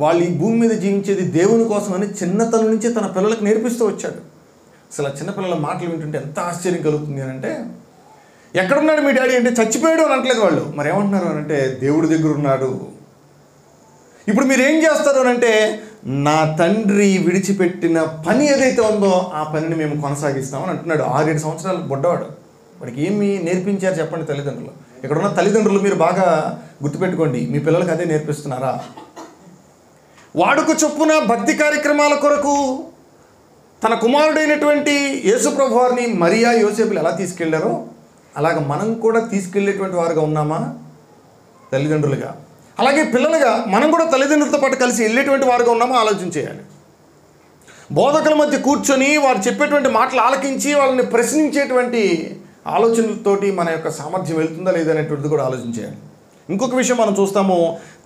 Speaker 1: వాళ్ళు ఈ భూమి మీద జీవించేది దేవుని కోసం అని చిన్నతనం నుంచే తన పిల్లలకు నేర్పిస్తూ వచ్చాడు. అసలు ఆ చిన్నపిల్లల మాటలు వింటుంటే ఎంత ఆశ్చర్యం కలుగుతుంది అని అంటే, ఎక్కడున్నాడు మీ డాడీ అంటే చచ్చిపోయాడు అని అనట్లేదు వాళ్ళు. మరి ఏమంటున్నారు అని అంటే దేవుడి దగ్గర ఉన్నాడు. ఇప్పుడు మీరు ఏం చేస్తారు అని అంటే, నా తండ్రి విడిచిపెట్టిన పని ఏదైతే ఉందో ఆ పనిని మేము కొనసాగిస్తామని అంటున్నాడు. 6-7 సంవత్సరాలు బుడ్డవాడు. వాడికి ఏమి నేర్పించారు చెప్పండి తల్లిదండ్రులు? ఇక్కడున్న తల్లిదండ్రులు మీరు బాగా గుర్తుపెట్టుకోండి, మీ పిల్లలకు అదే నేర్పిస్తున్నారా? వాడుక చొప్పున భక్తి కార్యక్రమాల కొరకు తన కుమారుడైనటువంటి యేసుప్రభు వారిని మరియా యోసేపులు ఎలా తీసుకెళ్లారో అలాగ మనం కూడా తీసుకెళ్లేటువంటి వారుగా ఉన్నామా తల్లిదండ్రులుగా? అలాగే పిల్లలుగా మనం కూడా తల్లిదండ్రులతో పాటు కలిసి వెళ్ళేటువంటి వారుగా ఉన్నామా ఆలోచన చేయాలి. బోధకుల మధ్య కూర్చొని వారు చెప్పేటువంటి మాటలు ఆలకించి వాళ్ళని ప్రశ్నించేటువంటి ఆలోచనలతోటి మన యొక్క సామర్థ్యం వెళ్తుందా లేదా అనేటువంటిది కూడా ఆలోచన చేయాలి. ఇంకొక విషయం మనం చూస్తాము,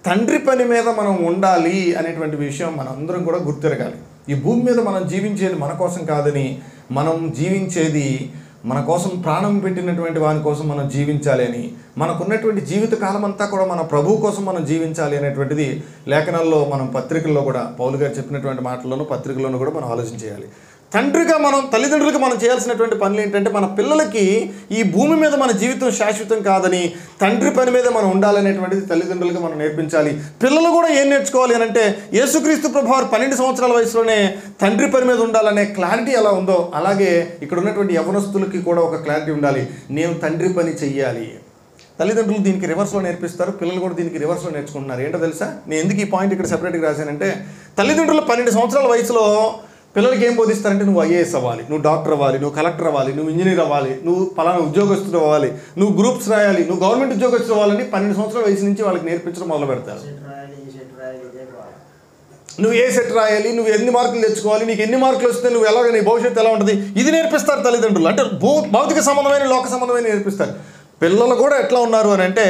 Speaker 1: తండ్రి పని మీద మనం ఉండాలి అనేటువంటి విషయం మనం అందరం కూడా గుర్తిరగాలి. ఈ భూమి మీద మనం జీవించేది మన కోసం కాదని, మనం జీవించేది మన కోసం ప్రాణం పెట్టినటువంటి వాని కోసం మనం జీవించాలి అని, మనకున్నటువంటి జీవిత కాలం అంతా కూడా మన ప్రభువు కోసం మనం జీవించాలి అనేటువంటిది లేఖనాల్లో, మనం పత్రికల్లో కూడా పౌలు గారు చెప్పినటువంటి మాటల్లోనూ పత్రికల్లోనూ కూడా మనం ఆలోచన చేయాలి. తండ్రిగా మనం తల్లిదండ్రులుగా మనం చేయాల్సినటువంటి పనులు ఏంటంటే, మన పిల్లలకి ఈ భూమి మీద మన జీవితం శాశ్వతం కాదని తండ్రి పని మీద మనం ఉండాలనేటువంటిది తల్లిదండ్రులుగా మనం నేర్పించాలి. పిల్లలు కూడా ఏం నేర్చుకోవాలి అని అంటే, యేసుక్రీస్తు ప్రభువారు 12 సంవత్సరాల వయసులోనే తండ్రి పని మీద ఉండాలనే క్లారిటీ ఎలా ఉందో అలాగే ఇక్కడ ఉన్నటువంటి యవనస్తులకి కూడా ఒక క్లారిటీ ఉండాలి. నేను తండ్రి పని చెయ్యాలి. తల్లిదండ్రులు దీనికి రివర్స్లో నేర్పిస్తారు, పిల్లలు కూడా దీనికి రివర్స్లో నేర్చుకుంటున్నారు. ఏంటో తెలుసా? నేను ఎందుకు ఈ పాయింట్ ఇక్కడ సెపరేట్గా రాశానంటే, తల్లిదండ్రులు 12 సంవత్సరాల వయసులో పిల్లలకి ఏం బోధిస్తారంటే, నువ్వు ఐఏఎస్ అవ్వాలి, నువ్వు డాక్టర్ అవ్వాలి, నువ్వు కలెక్టర్ అవ్వాలి, నువ్వు ఇంజనీర్ అవ్వాలి, నువ్వు పలానా ఉద్యోగస్తుడు అవ్వాలి, నువ్వు గ్రూప్స్ రాయాలి, నువ్వు గవర్నమెంట్ ఉద్యోగస్తుడు అవ్వాలని 12 సంవత్సరాల వయసు నుంచి వాళ్ళకి నేర్పించడం మొదలు పెడతారు. నువ్వు ఏ సెట్ రాయాలి, నువ్వు ఎన్ని మార్కులు తెచ్చుకోవాలి, నీకు ఎన్ని మార్కులు వస్తే నువ్వు ఎలాగ నీ భవిష్యత్తు ఎలా ఉంటుంది, ఇది నేర్పిస్తారు తల్లిదండ్రులు. అంటే భౌతిక సంబంధమైన లోక సంబంధమైన నేర్పిస్తారు. పిల్లలు కూడా ఎట్లా ఉన్నారు అని అంటే,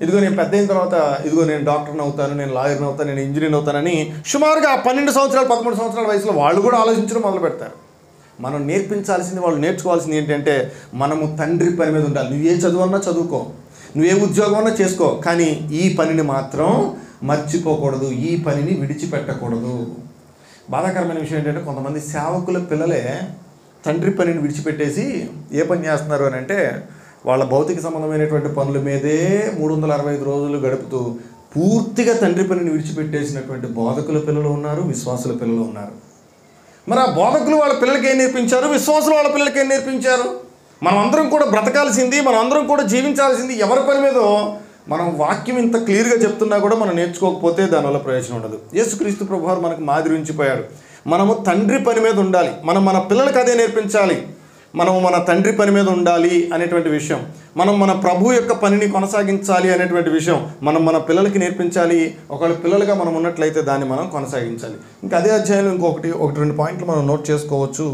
Speaker 1: ఇదిగో నేను పెద్ద అయిన తర్వాత ఇదిగో నేను డాక్టర్ని అవుతాను, నేను లాయర్ని అవుతాను, నేను ఇంజనీర్ అవుతానని సుమారుగా 12 సంవత్సరాలు 13 సంవత్సరాల వయసులో వాళ్ళు కూడా ఆలోచించడం మొదలు పెడతారు. మనం నేర్పించాల్సింది, వాళ్ళు నేర్చుకోవాల్సింది ఏంటంటే, మనము తండ్రి పని మీద ఉండాలి. నువ్వు ఏ చదువు అన్నా చదువుకో, నువ్వే ఉద్యోగం అన్నా చేసుకో, కానీ ఈ పనిని మాత్రం మర్చిపోకూడదు, ఈ పనిని విడిచిపెట్టకూడదు. బాధాకరమైన విషయం ఏంటంటే, కొంతమంది సేవకుల పిల్లలే తండ్రి పనిని విడిచిపెట్టేసి ఏ పని చేస్తున్నారు అని అంటే, వాళ్ళ భౌతిక సంబంధమైనటువంటి పనుల మీదే 365 రోజులు గడుపుతూ పూర్తిగా తండ్రి పనిని విడిచిపెట్టేసినటువంటి బోధకుల పిల్లలు ఉన్నారు, విశ్వాసుల పిల్లలు ఉన్నారు. మరి ఆ బోధకులు వాళ్ళ పిల్లలకి ఏం నేర్పించారు, విశ్వాసులు వాళ్ళ పిల్లలకి ఏం నేర్పించారు? మనం అందరం కూడా బ్రతకాల్సింది, మనం అందరం కూడా జీవించాల్సింది ఎవరి పని మీదో మనం వాక్యం ఇంత క్లియర్గా చెప్తున్నా కూడా మనం నేర్చుకోకపోతే దానివల్ల ప్రయోజనం ఉండదు. యేసుక్రీస్తు ప్రభువారు మనకు మాదిరి ఉంచిపోయాడు. మనము తండ్రి పని మీద ఉండాలి, మనం మన పిల్లలకి అదే నేర్పించాలి. మనము మన తండ్రి పని మీద ఉండాలి అనేటువంటి విషయం, మనం మన ప్రభు యొక్క పనిని కొనసాగించాలి అనేటువంటి విషయం మనం మన పిల్లలకి నేర్పించాలి. ఒకవేళ పిల్లలుగా మనం ఉన్నట్లయితే దాన్ని మనం కొనసాగించాలి. ఇంకా అదే అధ్యాయంలో ఒకటి 2 పాయింట్లు మనం నోట్ చేసుకోవచ్చు.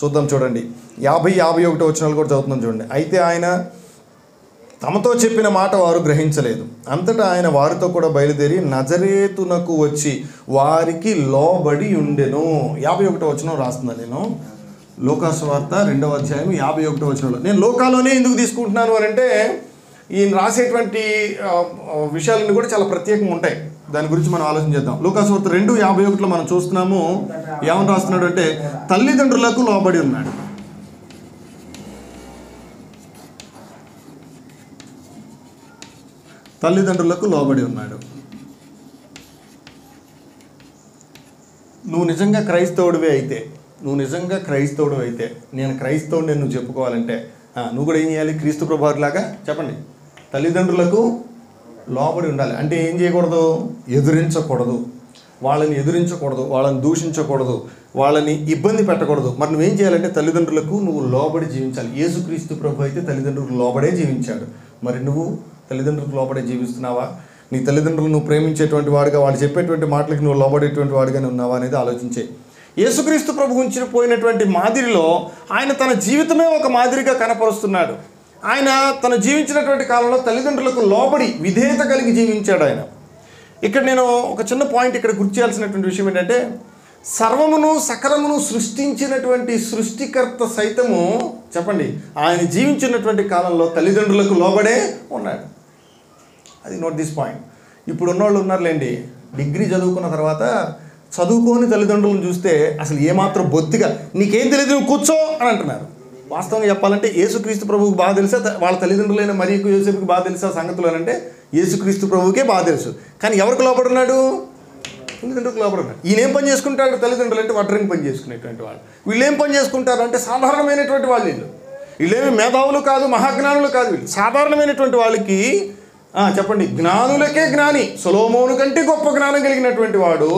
Speaker 1: చూద్దాం, చూడండి. 50-51 వచనాలు కూడా చదువుతున్నాం చూడండి. అయితే ఆయన తమతో చెప్పిన మాట వారు గ్రహించలేదు. అంతటా ఆయన వారితో కూడా బయలుదేరి నజరేతునకు వచ్చి వారికి లోబడి ఉండెను. 51 వచనం రాస్తున్నాను నేను. లోకాసు వార్త 2వ అధ్యాయం 51వ వచనంలో. నేను లోకాలోనే ఎందుకు తీసుకుంటున్నాను అని అంటే ఈయన రాసేటువంటి విషయాలన్నీ కూడా చాలా ప్రత్యేకంగా ఉంటాయి. దాని గురించి మనం ఆలోచన చేద్దాం. లోకాసు వార్త 2:51లో మనం చూస్తున్నాము. ఏమని రాస్తున్నాడు అంటే తల్లిదండ్రులకు లోబడి ఉన్నాడు. తల్లిదండ్రులకు లోబడి ఉన్నాడు. నువ్వు నిజంగా క్రైస్తవుడివే అయితే, నేను క్రైస్తవుడిని నువ్వు చెప్పుకోవాలంటే నువ్వు కూడా ఏం చేయాలి? క్రీస్తు ప్రభువులాగా చెప్పండి, తల్లిదండ్రులకు లోబడి ఉండాలి. అంటే ఏం చేయకూడదు? ఎదిరించకూడదు, వాళ్ళని దూషించకూడదు, వాళ్ళని ఇబ్బంది పెట్టకూడదు. మరి నువ్వేం చేయాలంటే తల్లిదండ్రులకు నువ్వు లోబడి జీవించాలి. యేసుక్రీస్తు ప్రభు అయితే తల్లిదండ్రులకు లోబడే జీవించాడు. మరి నువ్వు తల్లిదండ్రులకు లోబడే జీవిస్తున్నావా? నీ తల్లిదండ్రులు నువ్వు ప్రేమించేటువంటి వాడుగా, వాళ్ళు చెప్పేటువంటి మాటలకి నువ్వు లోబడేటువంటి వాడుగానే ఉన్నావా అనేది ఆలోచించే. యేసుక్రీస్తు ప్రభు గురించి పోయినటువంటి మాదిరిలో ఆయన తన జీవితమే ఒక మాదిరిగా కనపరుస్తున్నాడు. ఆయన తను జీవించినటువంటి కాలంలో తల్లిదండ్రులకు లోబడి విధేయత కలిగి జీవించాడు ఆయన. ఇక్కడ నేను ఒక చిన్న పాయింట్ ఇక్కడ గుర్తు చేయాల్సినటువంటి విషయం ఏంటంటే, సర్వమును సకలమును సృష్టించినటువంటి సృష్టికర్త సైతము చెప్పండి ఆయన జీవించినటువంటి కాలంలో తల్లిదండ్రులకు లోబడే ఉన్నాడు. అది నోట్ దిస్ పాయింట్. ఇప్పుడు ఉన్నవాళ్ళు ఉన్నారులేండి, డిగ్రీ చదువుకున్న తర్వాత చదువుకోని తల్లిదండ్రులను చూస్తే అసలు ఏమాత్రం బొత్తిగా నీకేం తెలియదు నువ్వు కూర్చో అని అంటున్నారు. వాస్తవంగా చెప్పాలంటే యేసుక్రీస్తు ప్రభువుకి బాగా తెలుసా, వాళ్ళ తల్లిదండ్రులైన మరి యోసేపుకి బాగా తెలుసా సంగతులు అని అంటే యేసుక్రీస్తు ప్రభువుకే బాగా తెలుసు. కానీ ఎవరికి లోబడున్నాడు? తల్లిదండ్రులకు లోబడున్నాడు. ఈయన ఏం పని చేసుకుంటాడు? తల్లిదండ్రులు అంటే వడ్రంగి పని చేసుకునేటువంటి వాళ్ళు. వీళ్ళు ఏం పని చేసుకుంటారు అంటే సాధారణమైనటువంటి వాళ్ళు. వీళ్ళేమి మేధావులు కాదు, మహాజ్ఞానులు కాదు, వీళ్ళు సాధారణమైనటువంటి వాళ్ళకి చెప్పండి జ్ఞానులకే జ్ఞాని, సొలొమోను కంటే గొప్ప జ్ఞానం కలిగినటువంటి వాడు,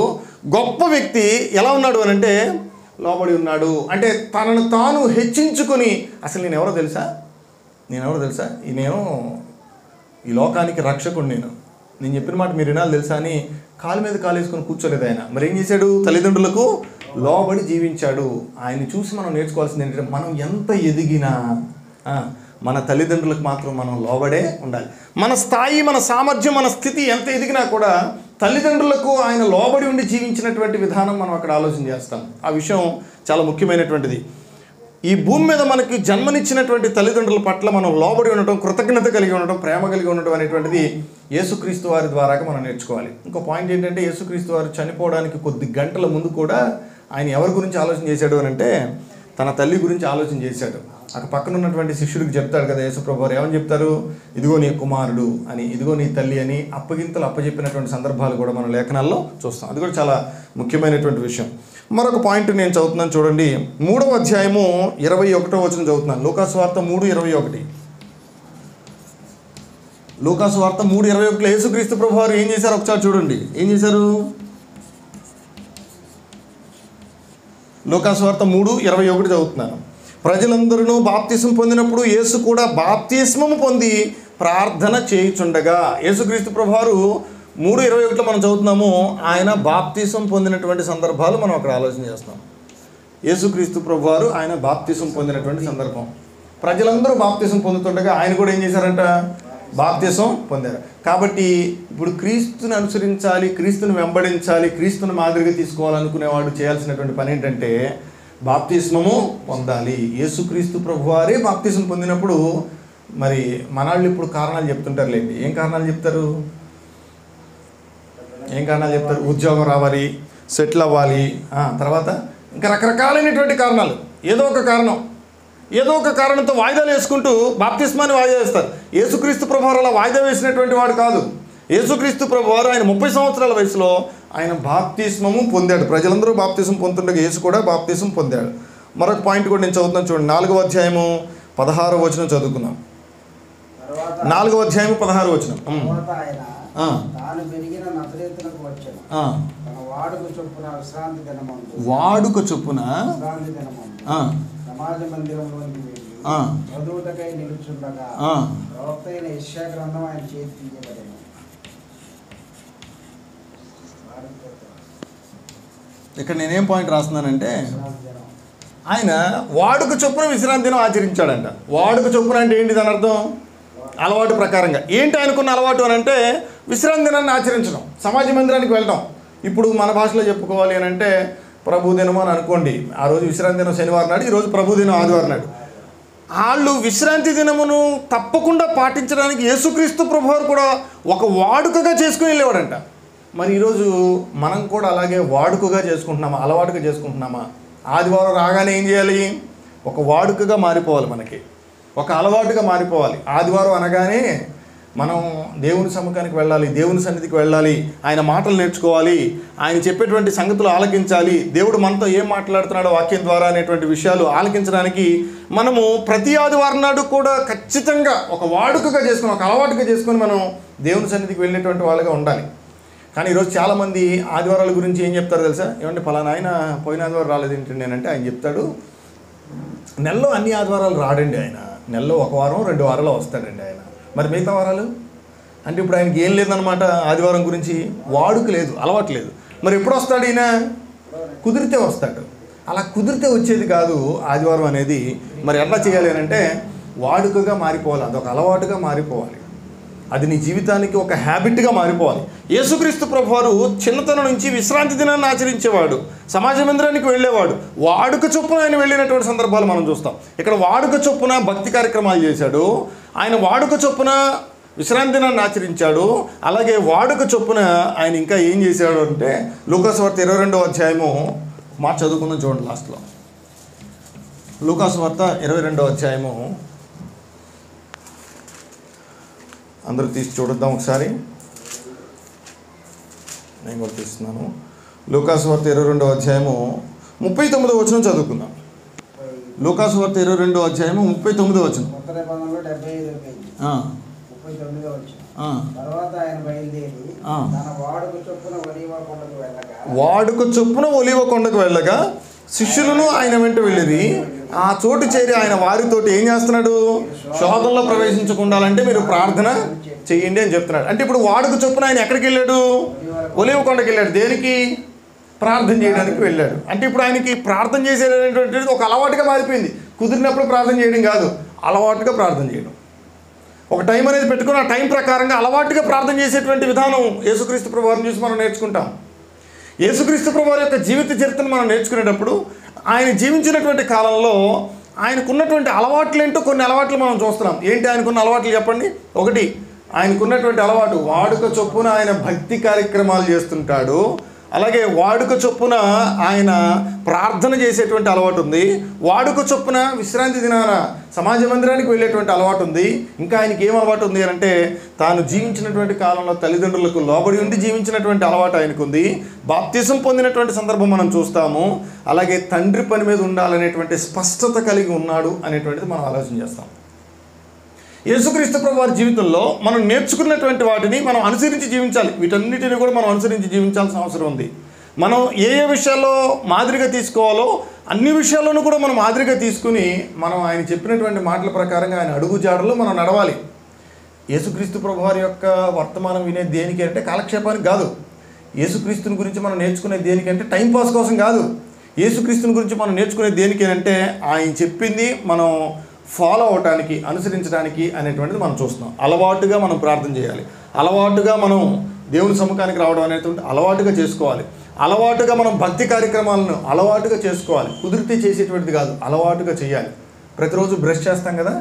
Speaker 1: గొప్ప వ్యక్తి ఎలా ఉన్నాడు అని అంటే లోబడి ఉన్నాడు. అంటే తనను తాను హెచ్చించుకొని అసలు నేను ఎవరో తెలుసా, నేను ఈ లోకానికి రక్షకుడు, నేను చెప్పిన మాట మీరు వినాలి తెలుసా అని కాలు మీద కాలు వేసుకొని కూర్చోలేదు ఆయన. మరి ఏం చేశాడు? తల్లిదండ్రులకు లోబడి జీవించాడు. ఆయన్ని చూసి మనం నేర్చుకోవాల్సింది ఏంటంటే, మనం ఎంత ఎదిగినా మన తల్లిదండ్రులకు మాత్రం మనం లోబడే ఉండాలి. మన స్థాయి, మన సామర్థ్యం, మన స్థితి ఎంత ఎదిగినా కూడా తల్లిదండ్రులకు ఆయన లోబడి ఉండి జీవించినటువంటి విధానం మనం అక్కడ ఆలోచన చేస్తాం. ఆ విషయం చాలా ముఖ్యమైనటువంటిది. ఈ భూమి మీద మనకి జన్మనిచ్చినటువంటి తల్లిదండ్రుల పట్ల మనం లోబడి ఉండటం, కృతజ్ఞత కలిగి ఉండటం, ప్రేమ కలిగి ఉండటం అనేటువంటిది యేసుక్రీస్తు వారి ద్వారాగా మనం నేర్చుకోవాలి. ఇంకో పాయింట్ ఏంటంటే, యేసుక్రీస్తు వారు చనిపోవడానికి కొద్ది గంటల ముందు కూడా ఆయన ఎవరి గురించి ఆలోచన చేశాడు అని అంటే తన తల్లి గురించి ఆలోచన చేశాడు. అక్కడ పక్కన ఉన్నటువంటి శిష్యుడికి చెప్తాడు కదా యేసుప్రభు వారు, ఏమని చెప్తారు? ఇదిగో నీ కుమారుడు అని, ఇదిగో నీ తల్లి అని అప్పగింతలు అప్పచెప్పినటువంటి సందర్భాలు కూడా మనం లేఖనాల్లో చూస్తాం. అది కూడా చాలా ముఖ్యమైనటువంటి విషయం. మరొక పాయింట్ నేను చదువుతున్నాను చూడండి. 3వ అధ్యాయము 21వ వచనం చదువుతున్నాను. లోకాసు వార్త 3:21. లోకాసు వార్త 3:21లో యేసుక్రీస్తు ప్రభు వారు ఏం చేశారు ఒకసారి చూడండి. ఏం చేశారు? లోకాసు వార్త 3:21 చదువుతున్నాను. ప్రజలందరూ బాప్తిస్మం పొందినప్పుడు యేసు కూడా బాప్తిస్మము పొంది ప్రార్థన చేయుచుండగా. యేసుక్రీస్తు ప్రభువారు 3:21లో మనం చదువుతున్నాము. ఆయన బాప్తిస్మం పొందినటువంటి సందర్భాలు మనం అక్కడ ఆలోచన చేస్తాం. యేసుక్రీస్తు ప్రభువారు ఆయన బాప్తిస్మం పొందినటువంటి సందర్భం. ప్రజలందరూ బాప్తిస్మం పొందుతుండగా ఆయన కూడా ఏం చేశారంట? బాప్తిస్మం పొందారు. కాబట్టి ఇప్పుడు క్రీస్తుని అనుసరించాలి, క్రీస్తుని వెంబడించాలి, క్రీస్తుని మాదిరిగా తీసుకోవాలనుకునేవాడు చేయాల్సినటువంటి పని ఏంటంటే బాప్తిస్మము పొందాలి. యేసుక్రీస్తు ప్రభువారే బాప్తిస్మం పొందినప్పుడు మరి మనాళ్ళు ఇప్పుడు కారణాలు చెప్తుంటారులేండి. ఏం కారణాలు చెప్తారు? ఉద్యోగం రావాలి, సెటిల్ అవ్వాలి, తర్వాత ఇంకా రకరకాలైనటువంటి కారణాలు. ఏదో ఒక కారణంతో వాయిదాలు వేసుకుంటూ బాప్తిస్మాన్ని వాయిదా వేస్తారు. యేసుక్రీస్తు ప్రభువారు అలా వాయిదా వేసినటువంటి వాడు కాదు. యేసుక్రీస్తు ప్రభువారు ఆయన 30 సంవత్సరాల వయసులో ఆయన బాప్తిస్మము పొందాడు. ప్రజలందరూ బాప్తిస్మం పొందుతుండగా యేసు కూడా బాప్తిస్మం పొందాడు. మరొక పాయింట్ కూడా నేను చదువుతున్నాను చూడండి. 4వ అధ్యాయము 16వ వచనం చదువుకుందాం. 4వ అధ్యాయము 16వ వచనం. వాడుక చొప్పున
Speaker 2: సమాజ మందిరంలోకి వెళ్ళి చదువుటకై నిలుచుండగా ప్రవక్త అయిన యెషయా గ్రంథం ఆయన చేతి తీయబడెను.
Speaker 1: ఇక్కడ నేనేం పాయింట్ రాస్తున్నానంటే, ఆయన వాడుక చొప్పున విశ్రాంతి దినం ఆచరించాడంట. వాడుక చొప్పున అంటే ఏంటి దాని అర్థం? అలవాటు ప్రకారంగా. ఏంటి అనుకున్న అలవాటు అని అంటే విశ్రాంతి దినాన్ని ఆచరించడం, సమాజ మందిరానికి వెళ్ళడం. ఇప్పుడు మన భాషలో చెప్పుకోవాలి అని అంటే ప్రభుదినం అని అనుకోండి, ఆ రోజు విశ్రాంతి దినం శనివారం నాడు, ఈరోజు ప్రభుదినం ఆదివారం నాడు. వాళ్ళు విశ్రాంతి దినమును తప్పకుండా పాటించడానికి యేసుక్రీస్తు ప్రభువారు కూడా ఒక వాడుకగా చేసుకుని వెళ్ళేవాడంట. మరి ఈరోజు మనం కూడా అలాగే వాడుకగా చేసుకుంటున్నామా, అలవాటుగా చేసుకుంటున్నామా? ఆదివారం రాగానే ఏం చేయాలి? ఒక వాడుకగా మారిపోవాలి, మనకి ఒక అలవాటుగా మారిపోవాలి. ఆదివారం అనగానే మనం దేవుని సముఖానికి వెళ్ళాలి, దేవుని సన్నిధికి వెళ్ళాలి, ఆయన మాటలు నేర్చుకోవాలి, ఆయన చెప్పేటువంటి సంగతులు ఆలకించాలి, దేవుడు మనతో ఏం మాట్లాడుతున్నాడో వాక్యం ద్వారా అనేటువంటి విషయాలు ఆలకించడానికి మనము ప్రతి ఆదివారం నాడు కూడా ఖచ్చితంగా ఒక వాడుకగా చేసుకుని, ఒక అలవాటుగా చేసుకొని మనం దేవుని సన్నిధికి వెళ్ళేటువంటి వాళ్ళగా ఉండాలి. కానీ ఈరోజు చాలామంది ఆదివారాల గురించి ఏం చెప్తారు తెలుసా? ఏమంటే ఫలానా ఆయన పోయిన ఆదివారం రాలేదు ఏంటండి అంటే ఆయన చెప్తాడు, నెలలో అన్ని ఆదివారాలు రాడండి ఆయన, నెలలో ఒక వారం 2 వారాలు వస్తాడండి ఆయన, మరి మిగతా వారాలు అంటే ఇప్పుడు ఆయనకి ఏం లేదనమాట. ఆదివారం గురించి వాడుక లేదు, అలవాటు లేదు. మరి ఎప్పుడు వస్తాడు ఈయన? కుదిరితే వస్తాడు. అలా కుదిరితే వచ్చేది కాదు ఆదివారం అనేది. మరి ఎలా చేయాలి అని అంటే వాడుకగా మారిపోవాలి, అదొక అలవాటుగా మారిపోవాలి, అది నీ జీవితానికి ఒక హ్యాబిట్గా మారిపోవాలి. యేసుక్రీస్తు ప్రభువారు చిన్నతనం నుంచి విశ్రాంతి దినాన్ని ఆచరించేవాడు, సమాజ మందిరానికి వెళ్ళేవాడు, వాడుక చొప్పున ఆయన వెళ్ళినటువంటి సందర్భాలు మనం చూస్తాం. ఇక్కడ వాడుక చొప్పున భక్తి కార్యక్రమాలు చేశాడు, ఆయన వాడుక చొప్పున విశ్రాంతి దినాన్ని ఆచరించాడు. అలాగే వాడుక చొప్పున ఆయన ఇంకా ఏం చేశాడు అంటే లూకాసు వార్త 22వ అధ్యాయము మాట చదువుకుందాం చూడండి. లాస్ట్లో లూకాసు వార్త 22వ అధ్యాయము అందరూ తీసి చూడొద్దాం ఒకసారి. నేను కూడా తీస్తున్నాను. లూకాసు వార్త 22వ అధ్యాయము 39వ వచనం చదువుకుందాం. లూకాసు వార్త 22వ అధ్యాయము 39వ వచనం.
Speaker 2: తర్వాత ఆయన బయలుదేరి తన
Speaker 1: వాడుక చొప్పున ఒలీవ కొండకు వెళ్ళగా శిష్యులను ఆయన వెంట వెళ్ళిరి. ఆ చోటు చేరి ఆయన వారితోటి ఏం చేస్తున్నాడు? శోధనలో ప్రవేశించకుండాలంటే మీరు ప్రార్థన చెయ్యండి అని చెప్తున్నాడు. అంటే ఇప్పుడు వాడుక చొప్పున ఆయన ఎక్కడికి వెళ్ళాడు? ఒలీవ కొండకి వెళ్ళాడు. దేనికి? ప్రార్థన చేయడానికి వెళ్ళాడు. అంటే ఇప్పుడు ఆయనకి ప్రార్థన చేసేటటువంటిది ఒక అలవాటుగా మారిపోయింది. కుదిరినప్పుడు ప్రార్థన చేయడం కాదు, అలవాటుగా ప్రార్థన చేయడం. ఒక టైం అనేది పెట్టుకుని ఆ టైం ప్రకారంగా అలవాటుగా ప్రార్థన చేసేటువంటి విధానం యేసుక్రీస్తు ప్రభువారిని చూసి మనం నేర్చుకుంటాం. యేసుక్రీస్తు ప్రభువారి యొక్క జీవిత చరిత్రను మనం నేర్చుకునేటప్పుడు ఆయన జీవించినటువంటి కాలంలో ఆయనకున్నటువంటి అలవాట్లు ఏంటో కొన్ని అలవాట్లు మనం చూస్తున్నాం. ఏంటి ఆయనకున్న అలవాట్లు చెప్పండి? ఒకటి, ఆయనకున్నటువంటి అలవాటు వాడుక చొప్పున ఆయన భక్తి కార్యక్రమాలు చేస్తుంటాడు. అలాగే వాడుక చొప్పున ఆయన ప్రార్థన చేసేటువంటి అలవాటు ఉంది. వాడుక చొప్పున విశ్రాంతి దినాన సమాజ మందిరానికి వెళ్ళేటువంటి అలవాటు ఉంది. ఇంకా ఆయనకి ఏం అలవాటు ఉంది అంటే తాను జీవించినటువంటి కాలంలో తల్లిదండ్రులకు లోబడి ఉండి జీవించినటువంటి అలవాటు ఆయనకు ఉంది. బాప్తిజం పొందినటువంటి సందర్భం మనం చూస్తాము. అలాగే తండ్రి పని మీద ఉండాలనేటువంటి స్పష్టత కలిగి ఉన్నాడు అనేటువంటిది మనం ఆలోచన చేస్తాం. యేసుక్రీస్తు ప్రభువారి జీవితంలో మనం నేర్చుకున్నటువంటి వాటిని మనం అనుసరించి జీవించాలి. వీటన్నిటిని కూడా మనం అనుసరించి జీవించాల్సిన అవసరం ఉంది. మనం ఏ ఏ విషయాల్లో మాదిరిగా తీసుకోవాలో అన్ని విషయాల్లోనూ కూడా మనం మాదిరిగా తీసుకుని మనం ఆయన చెప్పినటువంటి మాటల ప్రకారంగా ఆయన అడుగు జాడలో మనం నడవాలి. యేసుక్రీస్తు ప్రభువారి యొక్క వర్తమానం వినేది దేనికి అంటే కాలక్షేపానికి కాదు. యేసుక్రీస్తుని గురించి మనం నేర్చుకునేది దేనికంటే టైంపాస్ కోసం కాదు. యేసుక్రీస్తుని గురించి మనం నేర్చుకునేది దేనికి అంటే ఆయన చెప్పింది మనం ఫాలో అవటానికి, అనుసరించడానికి అనేటువంటిది మనం చూస్తున్నాం. అలవాటుగా మనం ప్రార్థన చేయాలి, అలవాటుగా మనం దేవుని సముఖానికి రావడం అనేటువంటి అలవాటుగా చేసుకోవాలి, అలవాటుగా మనం భక్తి కార్యక్రమాలను అలవాటుగా చేసుకోవాలి. కుదిరితే చేసేటువంటిది కాదు, అలవాటుగా చేయాలి. ప్రతిరోజు బ్రష్ చేస్తాం కదా,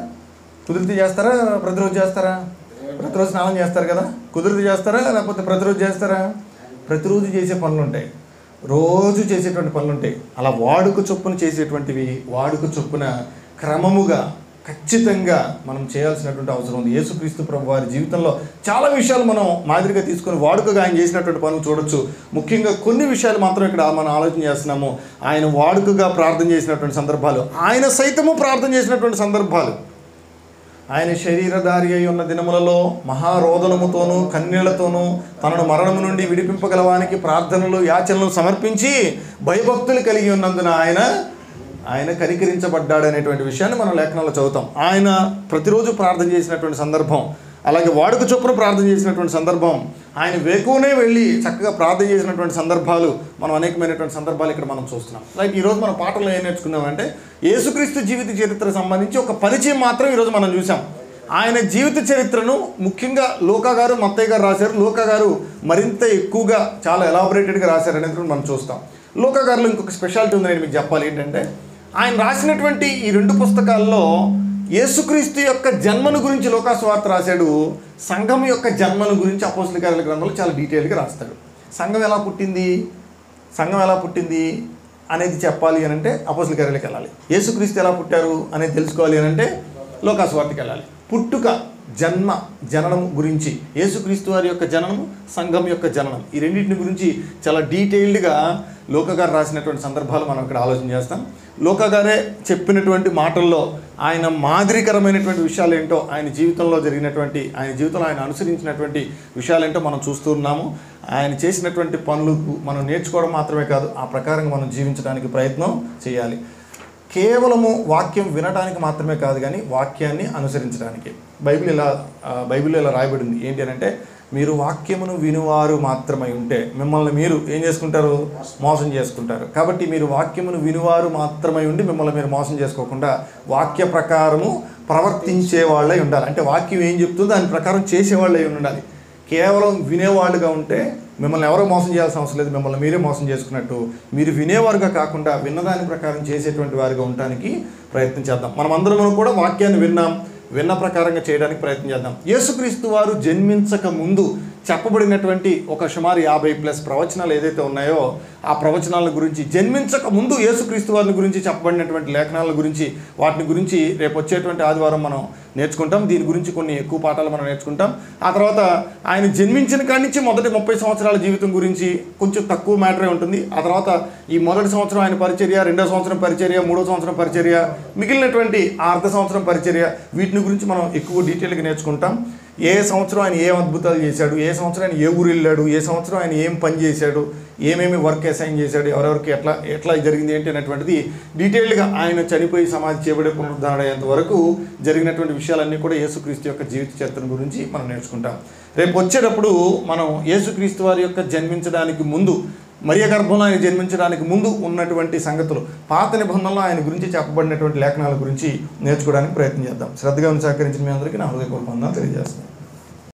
Speaker 1: కుదిరితే చేస్తారా? ప్రతిరోజు చేస్తారా? ప్రతిరోజు స్నానం చేస్తారు కదా, కుదిరితే చేస్తారా లేకపోతే ప్రతిరోజు చేస్తారా? ప్రతిరోజు చేసే పనులు ఉంటాయి, రోజు చేసేటువంటి పనులు ఉంటాయి. అలా వాడుక చొప్పున చేసేటువంటివి వాడుక చొప్పున క్రమముగా ఖచ్చితంగా మనం చేయాల్సినటువంటి అవసరం ఉంది. యేసుక్రీస్తు ప్రభువారి జీవితంలో చాలా విషయాలు మనం మాదిరిగా తీసుకొని వాడుకగా ఆయన చేసినటువంటి పనులు చూడొచ్చు. ముఖ్యంగా కొన్ని విషయాలు మాత్రం ఇక్కడ మనం ఆలోచన చేస్తున్నాము. ఆయన వాడుకగా ప్రార్థన చేసినటువంటి సందర్భాలు, ఆయన సైతము ప్రార్థన చేసినటువంటి సందర్భాలు. ఆయన శరీరధారి అయి ఉన్న దినములలో మహారోదనముతోనూ కన్నీళ్లతోనూ తనను మరణము నుండి విడిపింపగలవానికి ప్రార్థనలు యాచనలు సమర్పించి భయభక్తులు కలిగి ఉన్నందున ఆయన కనికరించబడ్డాడు అనేటువంటి విషయాన్ని మనం లేఖనాల్లో చదువుతాం. ఆయన ప్రతిరోజు ప్రార్థన చేసినటువంటి సందర్భం, అలాగే వాడుక చొప్పున ప్రార్థన చేసినటువంటి సందర్భం, ఆయన వేకువనే వెళ్ళి చక్కగా ప్రార్థన చేసినటువంటి సందర్భాలు మనం అనేకమైనటువంటి సందర్భాలు ఇక్కడ మనం చూస్తున్నాం. లైక్ ఈరోజు మన పాఠంలో ఏం నేర్చుకున్నామంటే యేసుక్రీస్తు జీవిత చరిత్రకు సంబంధించి ఒక పరిచయం మాత్రం ఈరోజు మనం చూసాం. ఆయన జీవిత చరిత్రను ముఖ్యంగా లూకా గారు, మత్తయి గారు రాశారు. లూకా గారు మరింత ఎక్కువగా చాలా ఎలాబొరేటెడ్గా రాశారు అనేది మనం చూస్తాం. లూకా గారిలో ఇంకొక స్పెషాలిటీ ఉందని మీకు చెప్పాలి. ఏంటంటే ఆయన రాసినటువంటి ఈ 2 పుస్తకాల్లో యేసుక్రీస్తు యొక్క జన్మను గురించి లూకా సువార్త రాశాడు, సంఘం యొక్క జన్మను గురించి అపోస్తల కార్యాల గ్రంథంలో చాలా డీటెయిల్గా రాస్తాడు. సంఘం ఎలా పుట్టింది అనేది చెప్పాలి అని అంటే అపోస్తల కార్యాలకు వెళ్ళాలి. యేసుక్రీస్తు ఎలా పుట్టారు అనేది తెలుసుకోవాలి అని అంటే లూకా సువార్తకి వెళ్ళాలి. పుట్టుక, జననం గురించి, యేసుక్రీస్తు వారి యొక్క జననము, సంఘం యొక్క జననం, ఈ రెండింటిని గురించి చాలా డీటెయిల్డ్గా లూకా గారు రాసినటువంటి సందర్భాలు మనం ఇక్కడ ఆలోచన చేస్తాం. లూకా గారే చెప్పినటువంటి మాటల్లో ఆయన మాదిరికరమైనటువంటి విషయాలు ఏంటో, ఆయన జీవితంలో ఆయన అనుసరించినటువంటి విషయాలేంటో మనం చూస్తూ ఉన్నాము. ఆయన చేసినటువంటి పనులకు మనం నేర్చుకోవడం మాత్రమే కాదు, ఆ ప్రకారంగా మనం జీవించడానికి ప్రయత్నం చేయాలి. కేవలము వాక్యం వినడానికి మాత్రమే కాదు, కానీ వాక్యాన్ని అనుసరించడానికి. బైబిల్లో ఇలా రాయబడింది ఏంటి అని అంటే, మీరు వాక్యమును వినువారు మాత్రమై ఉంటే మిమ్మల్ని మీరు ఏం చేసుకుంటారు? మోసం చేసుకుంటారు. కాబట్టి మీరు వాక్యమును వినువారు మాత్రమై ఉండి మిమ్మల్ని మీరు మోసం చేసుకోకుండా వాక్య ప్రకారము ప్రవర్తించే వాళ్ళై ఉండాలి. అంటే వాక్యం ఏం చెప్తుందో దాని ప్రకారం చేసేవాళ్ళై ఉండాలి. కేవలం వినేవాళ్ళుగా ఉంటే మిమ్మల్ని ఎవరో మోసం చేయాల్సిన అవసరం లేదు, మిమ్మల్ని మీరే మోసం చేసుకున్నట్టు. మీరు వినేవారుగా కాకుండా విన్నదాని ప్రకారం చేసేటువంటి వారిగా ఉండటానికి ప్రయత్నం చేద్దాం. మనమందరం కూడా వాక్యాన్ని విన్న ప్రకారంగా చేయడానికి ప్రయత్నం చేద్దాం. యేసుక్రీస్తు వారు జన్మించక ముందు చెప్పబడినటువంటి ఒక సుమారు 50+ ప్రవచనాలు ఏదైతే ఉన్నాయో ఆ ప్రవచనాల గురించి, జన్మించక ముందు యేసుక్రీస్తు వారిని గురించి చెప్పబడినటువంటి లేఖనాల గురించి, వాటిని గురించి రేపు వచ్చేటువంటి ఆదివారం మనం నేర్చుకుంటాం. దీని గురించి కొన్ని ఎక్కువ పాఠాలు మనం నేర్చుకుంటాం. ఆ తర్వాత ఆయన జన్మించిన కాడి నుంచి మొదటి 30 సంవత్సరాల జీవితం గురించి కొంచెం తక్కువ మ్యాటరే ఉంటుంది. ఆ తర్వాత ఈ మొదటి సంవత్సరం ఆయన పరిచర్య, 2వ సంవత్సరం పరిచర్య, 3వ సంవత్సరం పరిచర్య, మిగిలినటువంటి అర్ధ సంవత్సరం పరిచర్య, వీటిని గురించి మనం ఎక్కువ డీటెయిల్గా నేర్చుకుంటాం. ఏ సంవత్సరం ఆయన ఏం అద్భుతాలు చేశాడు, ఏ సంవత్సరం ఆయన ఏ ఊరు వెళ్ళాడు, ఏ సంవత్సరం ఆయన ఏం పని చేశాడు, ఏమేమి వర్క్ అసైన్ చేశాడు, ఎవరెవరికి ఎట్లా జరిగింది ఏంటి అనేటువంటిది డీటెయిల్డ్గా ఆయన చనిపోయి సమాధి చేయబడే పునరుద్ధరణ అయ్యేంత వరకు జరిగినటువంటి విషయాలన్నీ కూడా యేసుక్రీస్తు యొక్క జీవిత చరిత్ర గురించి మనం నేర్చుకుంటాం. రేపు వచ్చేటప్పుడు మనం యేసుక్రీస్తు వారి యొక్క జన్మించడానికి ముందు, మరియ గర్భంలో ఆయన జన్మించడానికి ముందు ఉన్నటువంటి సంగతులు, పాత నిబంధనలో ఆయన గురించి చెప్పబడినటువంటి లేఖనాల గురించి నేర్చుకోవడానికి ప్రయత్నం చేద్దాం. శ్రద్ధగా సహకరించిన మీ అందరికీ నా హృదయపూర్వక వందనాలు తెలియజేస్తున్నాను.